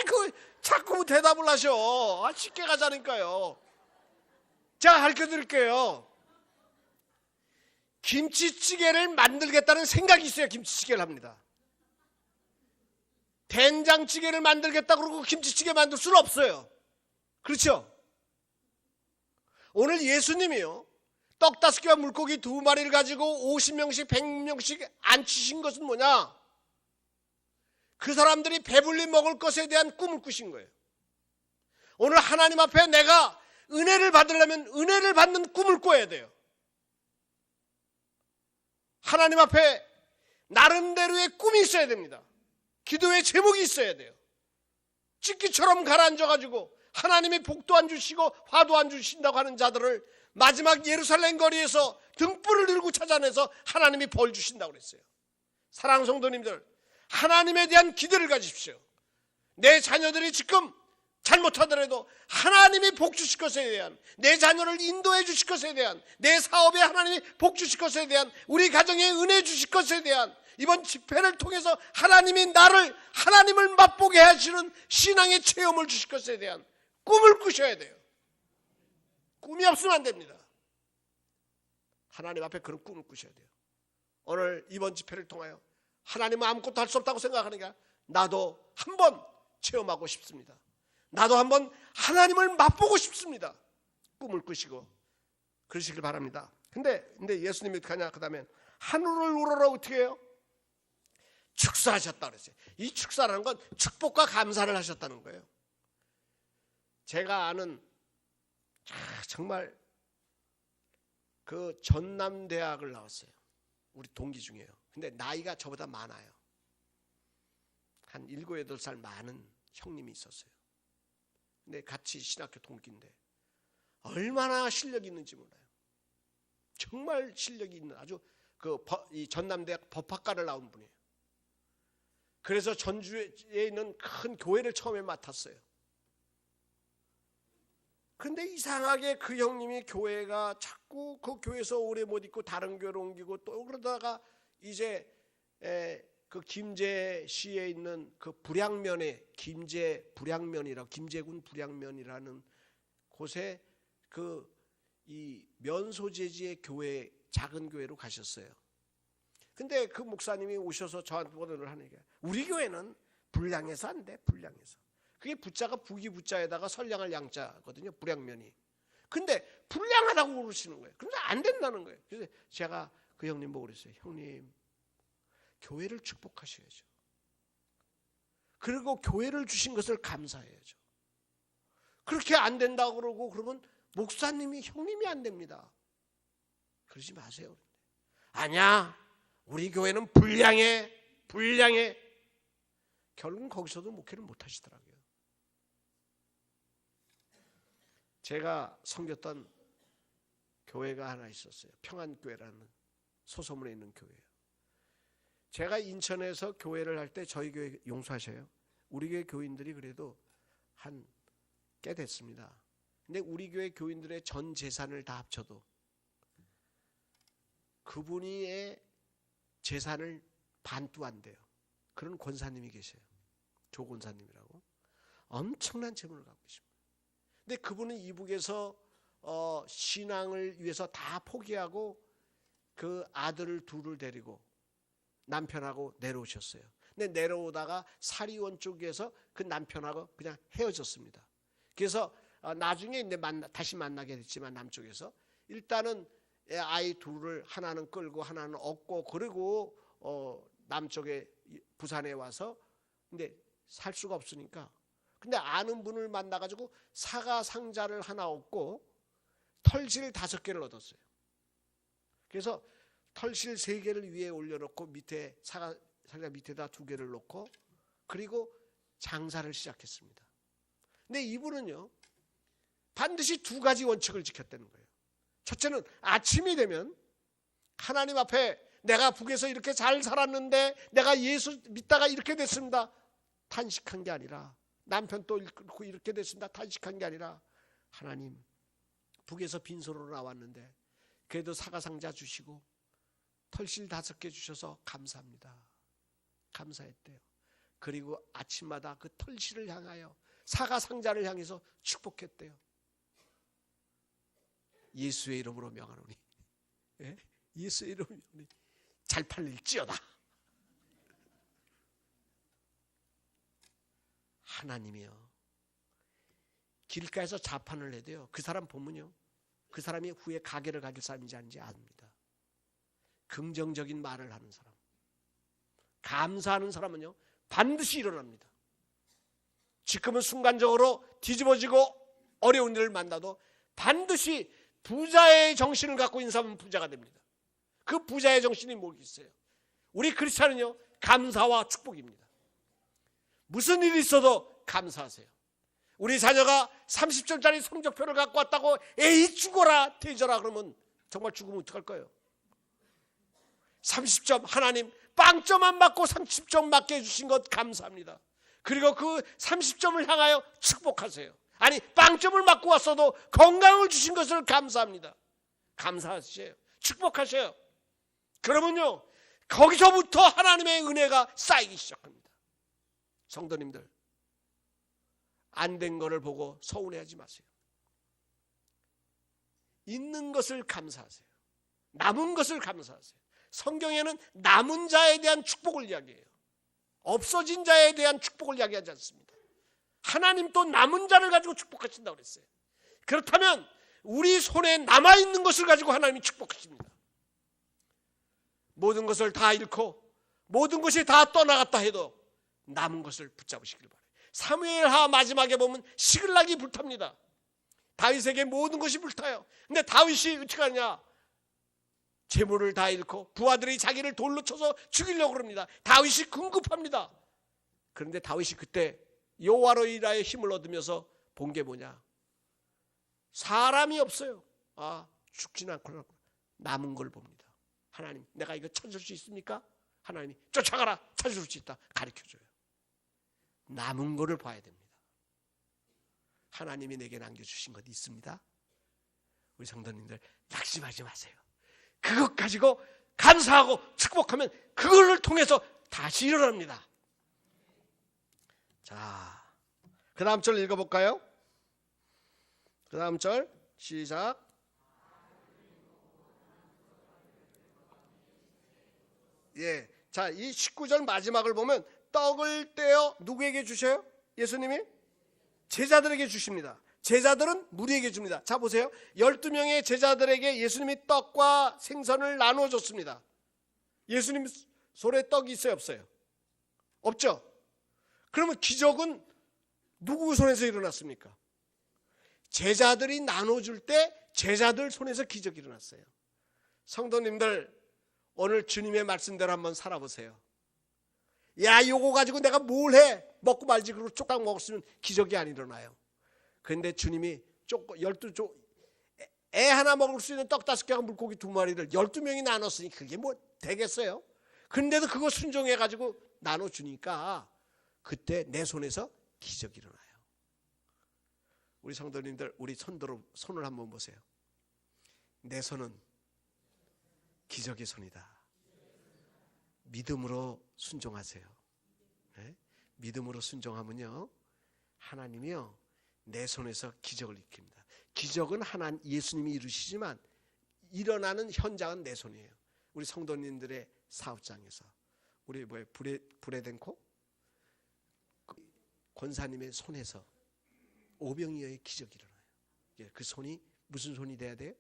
자꾸 대답을 하셔. 쉽게 가자니까요. 제가 가르쳐드릴게요. 김치찌개를 만들겠다는 생각이 있어야 김치찌개를 합니다. 된장찌개를 만들겠다고 그러고 김치찌개 만들 수는 없어요. 그렇죠? 오늘 예수님이요, 떡 5개와 물고기 2마리를 가지고 50명씩 100명씩 앉히신 것은 뭐냐? 그 사람들이 배불리 먹을 것에 대한 꿈을 꾸신 거예요. 오늘 하나님 앞에 내가 은혜를 받으려면 은혜를 받는 꿈을 꿔야 돼요. 하나님 앞에 나름대로의 꿈이 있어야 됩니다. 기도의 제목이 있어야 돼요. 찌끼처럼 가라앉아가지고 하나님이 복도 안 주시고 화도 안 주신다고 하는 자들을 마지막 예루살렘 거리에서 등불을 들고 찾아내서 하나님이 벌 주신다고 그랬어요. 사랑하는 성도님들, 하나님에 대한 기대를 가지십시오. 내 자녀들이 지금 잘못하더라도 하나님이 복 주실 것에 대한, 내 자녀를 인도해 주실 것에 대한, 내 사업에 하나님이 복 주실 것에 대한, 우리 가정에 은혜 주실 것에 대한, 이번 집회를 통해서 하나님이 하나님을 맛보게 하시는 신앙의 체험을 주실 것에 대한 꿈을 꾸셔야 돼요. 꿈이 없으면 안 됩니다. 하나님 앞에 그런 꿈을 꾸셔야 돼요. 오늘 이번 집회를 통하여 하나님은 아무것도 할 수 없다고 생각하니까 나도 한번 체험하고 싶습니다. 나도 한번 하나님을 맛보고 싶습니다. 꿈을 꾸시고 그러시길 바랍니다. 근데 예수님이 어떻게 하냐? 그 다음에 하늘을 우러러 어떻게 해요? 축사하셨다 그랬어요. 이 축사라는 건 축복과 감사를 하셨다는 거예요. 제가 아는 정말 그 전남대학을 나왔어요. 우리 동기 중에요. 근데 나이가 저보다 많아요. 한 7, 8살 많은 형님이 있었어요. 근데 같이 신학교 동기인데 얼마나 실력이 있는지 몰라요. 정말 실력이 있는 아주 이 전남대학 법학과를 나온 분이에요. 그래서 전주에 있는 큰 교회를 처음에 맡았어요. 근데 이상하게 그 형님이 교회가 자꾸 그 교회에서 오래 못 있고 다른 교회로 옮기고 또 그러다가 이제 그 김제시에 있는 그 불양면에 김제군 불양면이라는 곳에 이 면소재지의 교회, 작은 교회로 가셨어요. 근데 그 목사님이 오셔서 저한테 보도를 하는 게, 우리 교회는 불량해서 안 돼, 불량해서. 그게 부자가 부기 부자에다가 선량할 양자거든요, 불량면이. 근데 불량하다고 그러시는 거예요. 그런데 안 된다는 거예요. 그래서 제가 그 형님 보고 그랬어요. 형님, 교회를 축복하셔야죠. 그리고 교회를 주신 것을 감사해야죠. 그렇게 안 된다고 그러고 그러면 목사님이, 형님이 안 됩니다. 그러지 마세요. 아니야, 우리 교회는 불량해. 결국은 거기서도 목회를 못 하시더라고요. 제가 섬겼던 교회가 하나 있었어요. 평안교회라는 소소문에 있는 교회예요. 제가 인천에서 교회를 할 때 저희 교회 용서하셔요. 우리 교회 교인들이 그래도 한 꽤 됐습니다. 근데 우리 교회 교인들의 전 재산을 다 합쳐도 그분의 재산을 반도 안 돼요. 그런 권사님이 계셔요. 조 권사님이라고. 엄청난 재물을 갖고 계십니다. 근데 그분은 이북에서 신앙을 위해서 다 포기하고 그 아들 둘을 데리고 남편하고 내려오셨어요. 근데 내려오다가 사리원 쪽에서 그 남편하고 그냥 헤어졌습니다. 그래서 나중에 이제 다시 만나게 됐지만 남쪽에서 일단은 아이 둘을 하나는 끌고 하나는 업고 그리고 남쪽에 부산에 와서 근데 살 수가 없으니까 근데 아는 분을 만나가지고 사과 상자를 하나 얻고 털실 5개를 얻었어요. 그래서 털실 3개를 위에 올려놓고 밑에 사과 상자 밑에다 2개를 놓고 그리고 장사를 시작했습니다. 근데 이분은요 반드시 2가지 원칙을 지켰다는 거예요. 첫째는 아침이 되면 하나님 앞에 내가 북에서 이렇게 잘 살았는데 내가 예수 믿다가 이렇게 됐습니다. 탄식한 게 아니라 남편 또 이렇게 됐습니다. 탄식한 게 아니라 하나님 북에서 빈손으로 나왔는데 그래도 사과상자 주시고 털실 5개 주셔서 감사합니다. 감사했대요. 그리고 아침마다 그 털실을 향하여 사과상자를 향해서 축복했대요. 예수의 이름으로 명하노니 예? 예수의 이름으로 명하노니 잘 팔릴지어다. 하나님이요 길가에서 자판을 해도요 그 사람 보면요 그 사람이 후에 가게를 가길 사람인지 아닌지 압니다. 긍정적인 말을 하는 사람, 감사하는 사람은요 반드시 일어납니다. 지금은 순간적으로 뒤집어지고 어려운 일을 만나도 반드시 부자의 정신을 갖고 있는 사람은 부자가 됩니다. 그 부자의 정신이 뭐겠어요? 우리 크리스찬은요 감사와 축복입니다. 무슨 일이 있어도 감사하세요. 우리 자녀가 30점짜리 성적표를 갖고 왔다고 에이 죽어라 태져라 그러면 정말 죽으면 어떡할 거예요? 30점 하나님 빵점 안 맞고 30점 맞게 해주신 것 감사합니다. 그리고 그 30점을 향하여 축복하세요. 아니 빵점을 맞고 왔어도 건강을 주신 것을 감사합니다. 감사하세요. 축복하세요. 그러면요 거기서부터 하나님의 은혜가 쌓이기 시작합니다. 성도님들 안 된 거를 보고 서운해하지 마세요. 있는 것을 감사하세요. 남은 것을 감사하세요. 성경에는 남은 자에 대한 축복을 이야기해요. 없어진 자에 대한 축복을 이야기하지 않습니다. 하나님 또 남은 자를 가지고 축복하신다고 그랬어요. 그렇다면 우리 손에 남아있는 것을 가지고 하나님이 축복하십니다. 모든 것을 다 잃고 모든 것이 다 떠나갔다 해도 남은 것을 붙잡으시길 바라요. 사무엘하 마지막에 보면 시글락이 불탑니다. 다윗에게 모든 것이 불타요. 근데 다윗이 어떻게 하냐? 재물을 다 잃고 부하들이 자기를 돌로 쳐서 죽이려고 그럽니다. 다윗이 궁급합니다. 그런데 다윗이 그때 여호와로 인하여 힘을 얻으면서 본 게 뭐냐? 사람이 없어요. 죽지는 않구나. 남은 걸 봅니다. 하나님 내가 이거 찾을 수 있습니까? 하나님이 쫓아가라. 찾을 수 있다. 가르쳐줘요. 남은 거를 봐야 됩니다. 하나님이 내게 남겨주신 것 있습니다. 우리 성도님들 낙심하지 마세요. 그것 가지고 감사하고 축복하면 그걸 통해서 다시 일어납니다. 자, 그 다음 절 읽어볼까요? 그 다음 절 시작. 예, 자, 이 19절 마지막을 보면 떡을 떼어 누구에게 주셔요? 예수님이 제자들에게 주십니다. 제자들은 무리에게 줍니다. 자 보세요. 12명의 제자들에게 예수님이 떡과 생선을 나누어 줬습니다. 예수님 손에 떡이 있어요? 없어요? 없죠? 그러면 기적은 누구 손에서 일어났습니까? 제자들이 나눠줄 때 제자들 손에서 기적이 일어났어요. 성도님들 오늘 주님의 말씀대로 한번 살아보세요. 야 요거 가지고 내가 뭘 해? 먹고 말지. 그리고 쪽딱 먹었으면 기적이 안 일어나요. 그런데 주님이 애 하나 먹을 수 있는 떡 5개와 물고기 2마리를 12명이 나눴으니 그게 뭐 되겠어요? 그런데도 그거 순종해가지고 나눠주니까 그때 내 손에서 기적이 일어나요. 우리 성도님들 우리 손을 한번 보세요. 내 손은 기적의 손이다. 믿음으로 순종하세요. 네? 믿음으로 순종하면요 하나님이요 내 손에서 기적을 일으킵니다. 기적은 예수님이 이루시지만 일어나는 현장은 내 손이에요. 우리 성도님들의 사업장에서 우리 브레덴코 권사님의 손에서 오병이어의 기적이 일어나요. 그 손이 무슨 손이 돼야 돼요?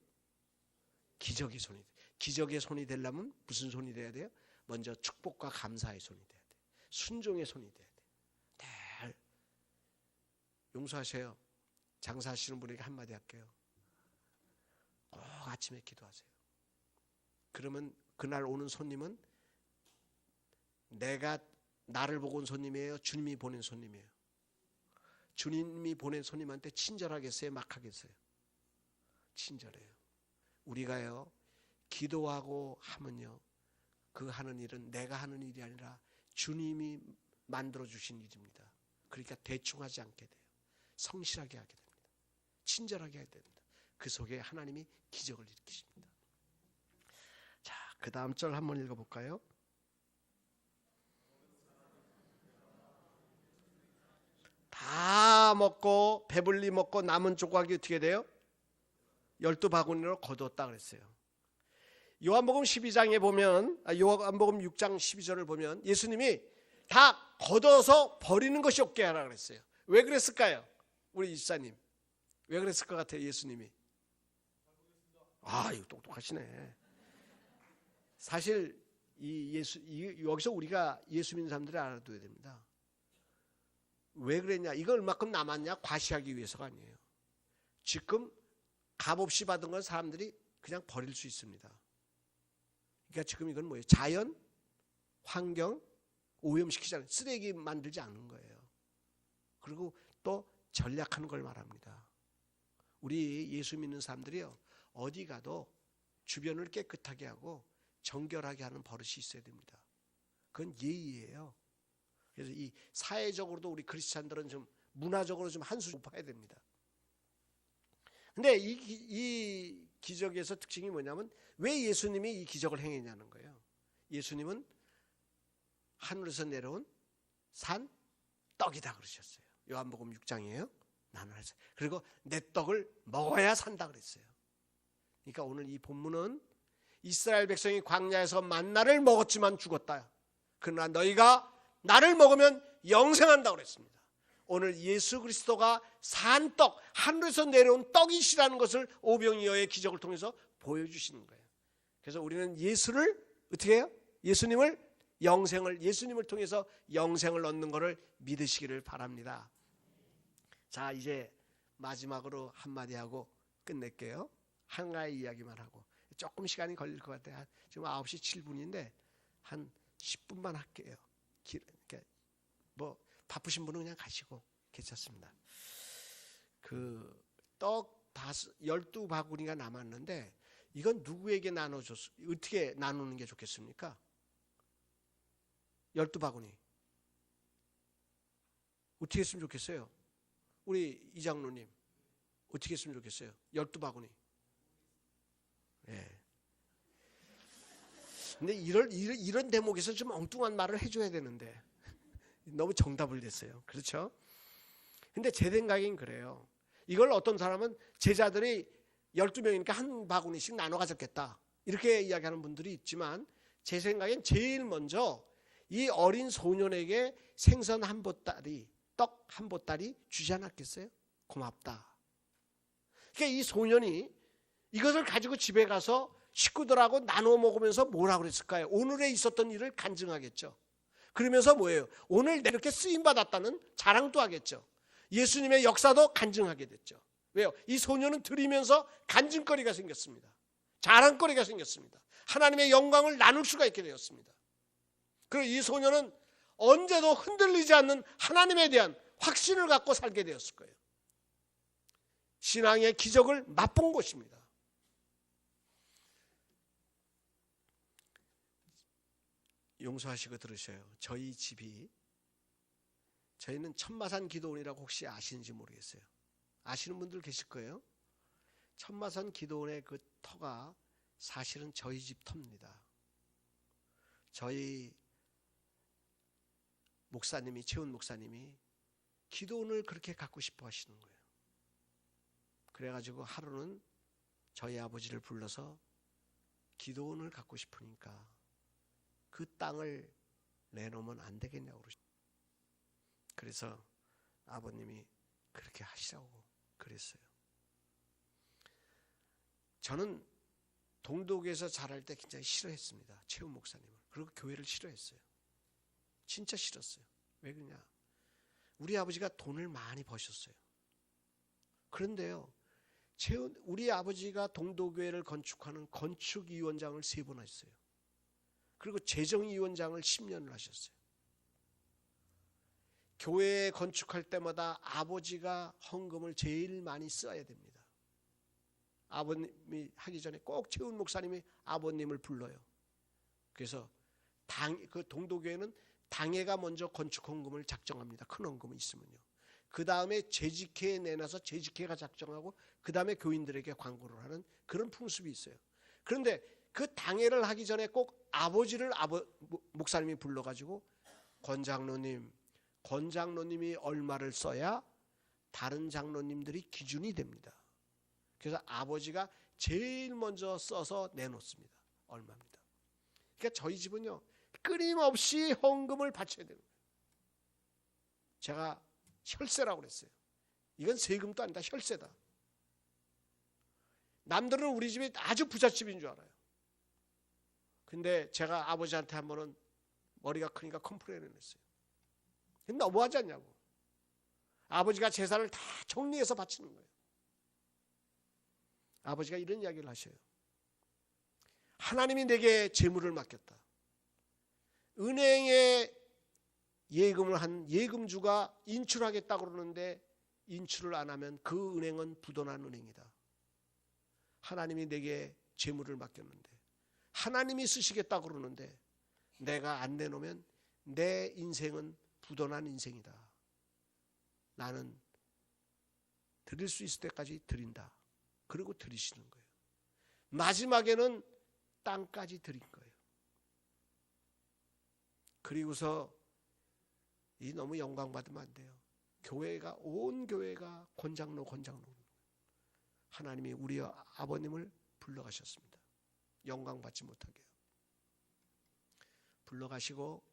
기적의 손이 돼요. 기적의 손이 되려면 무슨 손이 돼야 돼요? 먼저 축복과 감사의 손이 돼야 돼요. 순종의 손이 돼야 돼요. 늘 용서하세요. 장사하시는 분에게 한마디 할게요. 꼭 아침에 기도하세요. 그러면 그날 오는 손님은 내가 나를 보고 온 손님이에요? 주님이 보낸 손님이에요? 주님이 보낸 손님한테 친절하겠어요? 막하겠어요? 친절해요. 우리가요 기도하고 하면요 그 하는 일은 내가 하는 일이 아니라 주님이 만들어주신 일입니다. 그러니까 대충 하지 않게 돼요. 성실하게 하게 됩니다. 친절하게 하게 됩니다. 그 속에 하나님이 기적을 일으키십니다. 자, 그 다음 절 한번 읽어볼까요? 다 먹고 배불리 먹고 남은 조각이 어떻게 돼요? 12바구니로 거두었다 그랬어요. 요한복음 12장에 보면 요한복음 6장 12절을 보면 예수님이 다 걷어서 버리는 것이 없게 하라 그랬어요. 왜 그랬을까요? 우리 이사님 왜 그랬을 것 같아요? 예수님이 이거 똑똑하시네. 사실 여기서 우리가 예수 믿는 사람들이 알아둬야 됩니다. 왜 그랬냐? 이거 얼마큼 남았냐? 과시하기 위해서가 아니에요. 지금 값없이 받은 건 사람들이 그냥 버릴 수 있습니다. 그러니까 지금 이건 뭐예요? 자연, 환경 오염시키지 않은, 쓰레기 만들지 않은 거예요. 그리고 또 전략하는 걸 말합니다. 우리 예수 믿는 사람들이요, 어디 가도 주변을 깨끗하게 하고 정결하게 하는 버릇이 있어야 됩니다. 그건 예의예요. 그래서 이 사회적으로도 우리 크리스찬들은 좀 문화적으로 좀 한 수 높아야 됩니다. 근데 이 기적에서 특징이 뭐냐면 왜 예수님이 이 기적을 행했냐는 거예요. 예수님은 하늘에서 내려온 산 떡이다 그러셨어요. 요한복음 6장이에요. 나눠서. 그리고 내 떡을 먹어야 산다 그랬어요. 그러니까 오늘 이 본문은 이스라엘 백성이 광야에서 만나를 먹었지만 죽었다. 그러나 너희가 나를 먹으면 영생한다 그랬습니다. 오늘 예수 그리스도가 산 떡, 하늘에서 내려온 떡이시라는 것을 오병이어의 기적을 통해서 보여주시는 거예요. 그래서 우리는 예수를 어떻게 해요? 예수님을 통해서 영생을 얻는 것을 믿으시기를 바랍니다. 자, 이제 마지막으로 한마디 하고 끝낼게요. 한 가지 이야기만 하고. 조금 시간이 걸릴 것 같아요. 지금 9시 7분인데 한 10분만 할게요. 뭐 바쁘신 분은 그냥 가시고 괜찮습니다. 그 떡 12바구니가 남았는데 이건 누구에게 나눠줬어? 어떻게 나누는 게 좋겠습니까? 12바구니 어떻게 했으면 좋겠어요? 우리 이장로님 어떻게 했으면 좋겠어요? 12바구니. 예. 근데 이런 대목에서 좀 엉뚱한 말을 해줘야 되는데 너무 정답을 냈어요. 그렇죠? 근데 제 생각엔 그래요. 이걸 어떤 사람은 제자들이 12명이니까 한 바구니씩 나눠 가졌겠다 이렇게 이야기하는 분들이 있지만 제 생각엔 제일 먼저 이 어린 소년에게 생선 한 보따리, 떡 한 보따리 주지 않았겠어요? 고맙다. 그러니까 이 소년이 이것을 가지고 집에 가서 식구들하고 나눠 먹으면서 뭐라고 그랬을까요? 오늘에 있었던 일을 간증하겠죠. 그러면서 뭐예요? 오늘 이렇게 쓰임받았다는 자랑도 하겠죠. 예수님의 역사도 간증하게 됐죠. 왜요? 이 소년은 드리면서 간증거리가 생겼습니다. 자랑거리가 생겼습니다. 하나님의 영광을 나눌 수가 있게 되었습니다. 그리고 이 소년은 언제도 흔들리지 않는 하나님에 대한 확신을 갖고 살게 되었을 거예요. 신앙의 기적을 맛본 것입니다. 용서하시고 들으셔요. 저희는 천마산 기도원이라고 혹시 아시는지 모르겠어요. 아시는 분들 계실 거예요. 천마산 기도원의 그 터가 사실은 저희 집 터입니다. 저희 목사님이, 최훈 목사님이 기도원을 그렇게 갖고 싶어 하시는 거예요. 그래가지고 하루는 저희 아버지를 불러서 기도원을 갖고 싶으니까 그 땅을 내놓으면 안 되겠냐고 그러셨어요. 그래서 아버님이 그렇게 하시라고 그랬어요. 저는 동독에서 자랄 때 굉장히 싫어했습니다. 최훈 목사님을. 그리고 교회를 싫어했어요. 진짜 싫었어요. 왜 그러냐? 우리 아버지가 돈을 많이 버셨어요. 그런데요, 우리 아버지가 동독교회를 건축하는 건축위원장을 3번 하셨어요. 그리고 재정위원장을 10년을 하셨어요. 교회 건축할 때마다 아버지가 헌금을 제일 많이 써야 됩니다. 아버님이 하기 전에 꼭 최훈 목사님이 아버님을 불러요. 그래서 그 동독교회는 당회가 먼저 건축 헌금을 작정합니다. 큰 헌금이 있으면요. 그 다음에 재직회에 내놔서 재직회가 작정하고 그 다음에 교인들에게 광고를 하는 그런 풍습이 있어요. 그런데 그 당회를 하기 전에 꼭 아버지를 목사님이 불러가지고 권장로님이 얼마를 써야 다른 장로님들이 기준이 됩니다. 그래서 아버지가 제일 먼저 써서 내놓습니다. 얼마입니다. 그러니까 저희 집은요, 끊임없이 헌금을 바쳐야 되는 거예요. 제가 혈세라고 그랬어요. 이건 세금도 아니다. 혈세다. 남들은 우리 집이 아주 부잣집인 줄 알아요. 근데 제가 아버지한테 한 번은 머리가 크니까 컴플레인을 했어요. 너무하지 않냐고. 아버지가 재산을 다 정리해서 바치는 거예요. 아버지가 이런 이야기를 하셔요. 하나님이 내게 재물을 맡겼다. 은행에 예금을 한 예금주가 인출하겠다고 그러는데 인출을 안 하면 그 은행은 부도난 은행이다. 하나님이 내게 재물을 맡겼는데 하나님이 쓰시겠다고 그러는데 내가 안 내놓으면 내 인생은 부도난 인생이다. 나는 드릴 수 있을 때까지 드린다. 그리고 드리시는 거예요. 마지막에는 땅까지 드린 거예요. 그리고서 이 너무 영광 받으면 안 돼요. 교회가 온 교회가 권장로 하나님이 우리 아버님을 불러가셨습니다. 영광 받지 못하게요. 불러가시고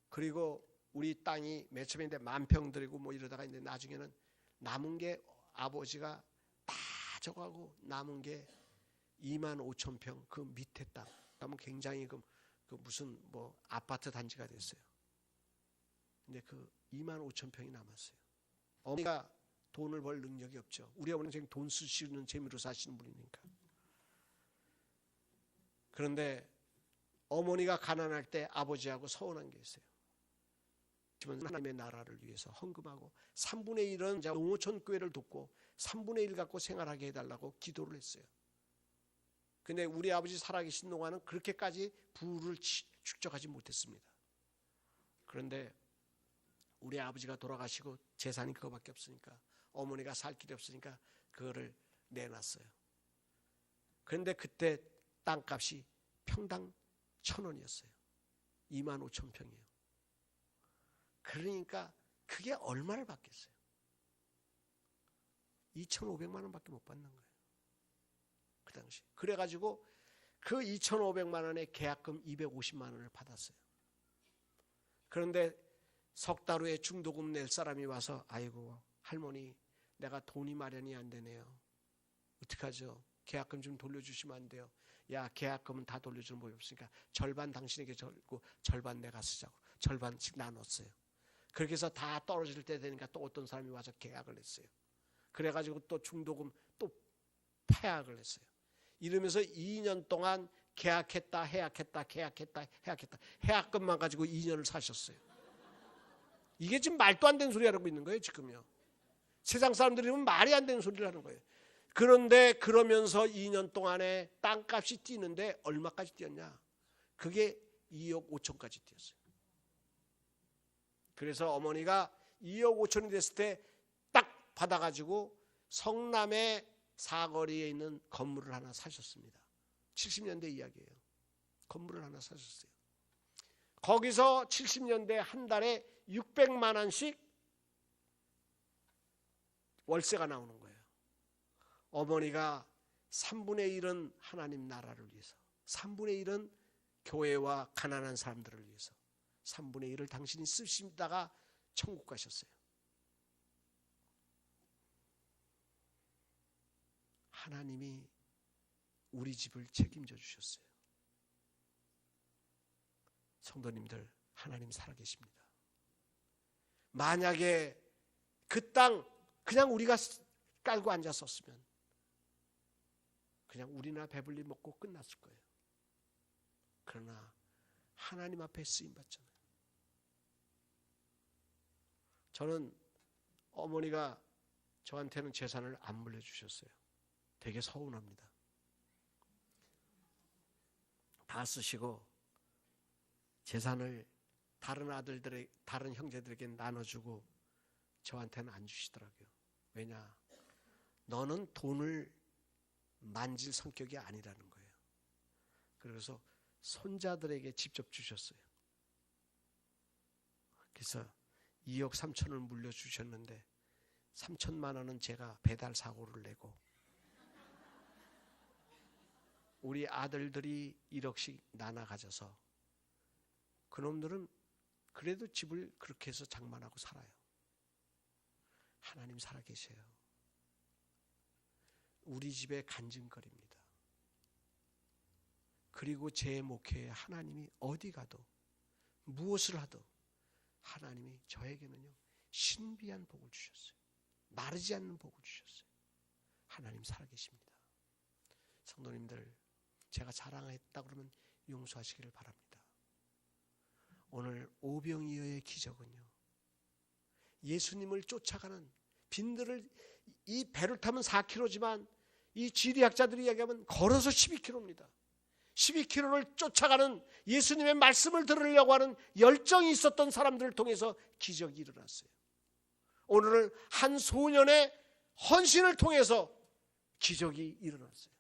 그리고 우리 땅이 맨 처음에 10,000평 들이고 뭐 이러다가 이제 나중에는 남은 게 아버지가 다 저거하고 남은 게 25,000평 그 밑에 땅 가면 굉장히 그 무슨 뭐 아파트 단지가 됐어요. 근데 그 25,000평이 남았어요. 어머니가 돈을 벌 능력이 없죠. 우리 어머니는 돈 쓰시는 재미로 사시는 분이니까. 그런데 어머니가 가난할 때 아버지하고 서운한 게 있어요. 하나님의 나라를 위해서 헌금하고 3분의 1은 농어촌 교회를 돕고 3분의 1 갖고 생활하게 해달라고 기도를 했어요. 근데 우리 아버지 살아계신 동안은 그렇게까지 부를 축적하지 못했습니다. 그런데 우리 아버지가 돌아가시고 재산이 그거밖에 없으니까 어머니가 살 길이 없으니까 그거를 내놨어요. 그런데 그때 땅값이 평당 1,000원이었어요. 25,000평이에요. 그러니까 그게 얼마를 받겠어요? 2,500만 원밖에 못 받는 거예요. 그 당시. 그래가지고 그 2,500만 원의 계약금 250만 원을 받았어요. 그런데 석 달 후에 중도금 낼 사람이 와서 아이고 할머니 내가 돈이 마련이 안 되네요. 어떡하죠? 계약금 좀 돌려주시면 안 돼요? 야 계약금은 다 돌려주는 법이 없으니까 절반 당신에게 절고 절반 내가 쓰자고 절반씩 나눴어요. 그렇게 해서 다 떨어질 때 되니까 또 어떤 사람이 와서 계약을 했어요. 그래가지고 또 중도금 또 폐약을 했어요. 이러면서 2년 동안 계약했다 해약했다 해약금만 가지고 2년을 사셨어요. 이게 지금 말도 안 되는 소리 하고 있는 거예요. 지금요. 세상 사람들이면 말이 안 되는 소리를 하는 거예요. 그런데 그러면서 2년 동안에 땅값이 뛰는데 얼마까지 뛰었냐? 그게 2억 5천까지 뛰었어요. 그래서 어머니가 2억 5천이 됐을 때 딱 받아가지고 성남의 사거리에 있는 건물을 하나 사셨습니다. 70년대 이야기예요. 건물을 하나 사셨어요. 거기서 70년대 한 달에 600만 원씩 월세가 나오는 거예요. 어머니가 3분의 1은 하나님 나라를 위해서, 3분의 1은 교회와 가난한 사람들을 위해서, 3분의 1을 당신이 쓰시다가 천국 가셨어요. 하나님이 우리 집을 책임져 주셨어요. 성도님들, 하나님 살아계십니다. 만약에 그 땅 그냥 우리가 깔고 앉았었으면 그냥 우리나 배불리 먹고 끝났을 거예요. 그러나 하나님 앞에 쓰임받잖아요. 저는 어머니가 저한테는 재산을 안 물려주셨어요. 되게 서운합니다. 다 쓰시고 재산을 다른 아들들의 다른 형제들에게 나눠주고 저한테는 안 주시더라고요. 왜냐? 너는 돈을 만질 성격이 아니라는 거예요. 그래서 손자들에게 직접 주셨어요. 그래서 2억 3천을 물려주셨는데 3천만 원은 제가 배달 사고를 내고 우리 아들들이 1억씩 나눠 가져서 그놈들은 그래도 집을 그렇게 해서 장만하고 살아요. 하나님 살아계셔요. 우리 집에 간증거립니다. 그리고 제 목회에 하나님이 어디 가도 무엇을 하도 하나님이 저에게는요 신비한 복을 주셨어요. 마르지 않는 복을 주셨어요. 하나님 살아계십니다. 성도님들, 제가 자랑했다 그러면 용서하시기를 바랍니다. 오늘 오병이어의 기적은요, 예수님을 쫓아가는 빈들을, 이 배를 타면 4km지만 이 지리학자들이 이야기하면 걸어서 12km입니다. 12km를 쫓아가는 예수님의 말씀을 들으려고 하는 열정이 있었던 사람들을 통해서 기적이 일어났어요. 오늘은 한 소년의 헌신을 통해서 기적이 일어났어요.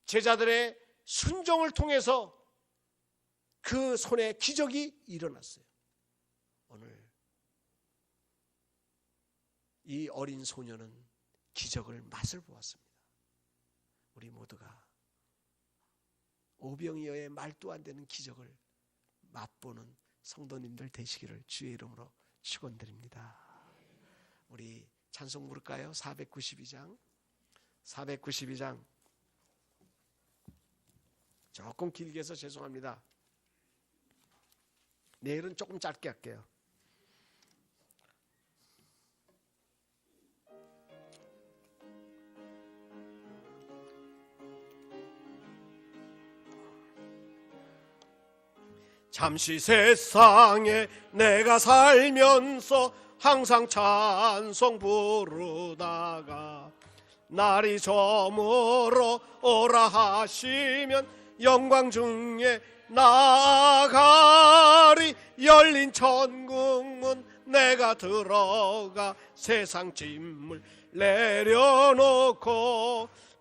제자들의 순종을 통해서 그 손에 기적이 일어났어요. 오늘 이 어린 소년은 기적을 맛을 보았습니다. 우리 모두가 오병이어의 말도 안 되는 기적을 맛보는 성도님들 되시기를 주의 이름으로 축원드립니다. 우리 찬송 부를까요? 492장. 조금 길게 해서 죄송합니다. 내일은 조금 짧게 할게요. 잠시 세상에 내가 살면서 항상 찬송 부르다가 날이 저물어 오라 하시면 영광 중에 나아가리. 열린 천국문 내가 들어가 세상 짐을 내려놓고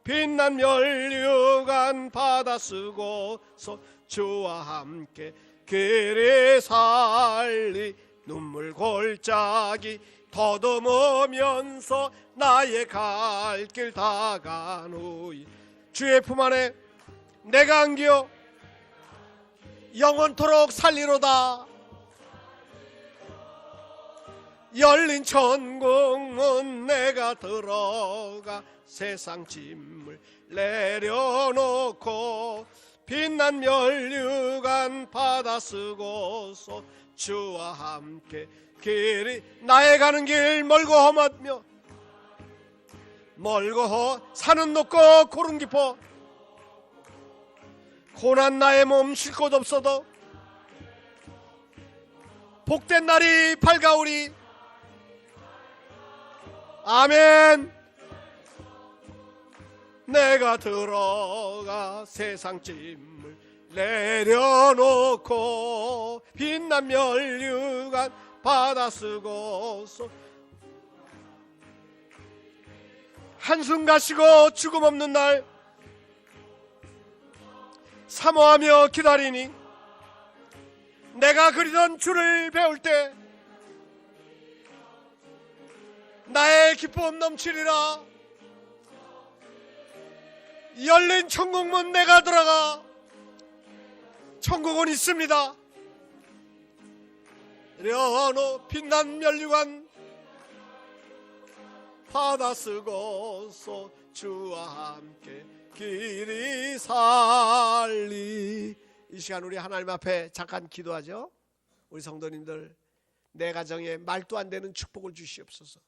빛난 면류관 받아 쓰고서 주와 함께 길이 살리. 눈물 골짜기 더듬으면서 나의 갈 길 다간 후에 주의 품 안에 내가 안겨 영원토록 살리로다. 열린 천국문 내가 들어가 세상 짐을 내려놓고 빛난 면류관 받아 쓰고서 주와 함께 길이. 나의 가는 길 멀고 험하며 멀고 산은 높고 고름 깊어 고난 나의 몸 쉴 곳 없어도 복된 날이 밝아오리. 아멘. 내가 들어가 세상 짐을 내려놓고 빛난 면류관 받아 쓰고서 한숨 가시고 죽음 없는 날 사모하며 기다리니 내가 그리던 주를 배울 때 나의 기쁨 넘치리라. 열린 천국문 내가 들어가. 천국은 있습니다. 려노 빛난 면류관 받아 쓰고서 주와 함께 길이 살리. 이 시간 우리 하나님 앞에 잠깐 기도하죠. 우리 성도님들, 내 가정에 말도 안 되는 축복을 주시옵소서.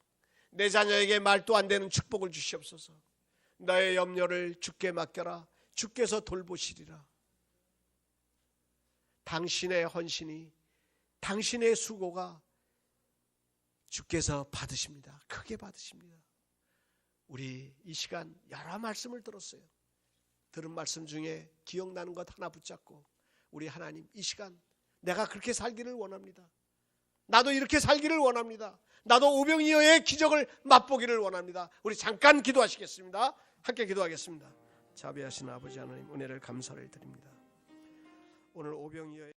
내 자녀에게 말도 안 되는 축복을 주시옵소서. 나의 염려를 주께 맡겨라. 주께서 돌보시리라. 당신의 헌신이, 당신의 수고가 주께서 받으십니다. 크게 받으십니다. 우리 이 시간 여러 말씀을 들었어요. 들은 말씀 중에 기억나는 것 하나 붙잡고 우리 하나님, 이 시간 내가 그렇게 살기를 원합니다. 나도 이렇게 살기를 원합니다. 나도 오병이어의 기적을 맛보기를 원합니다. 우리 잠깐 기도하시겠습니다. 함께 기도하겠습니다. 자비하신 아버지 하나님, 은혜를 감사를 드립니다. 오늘 오병이어의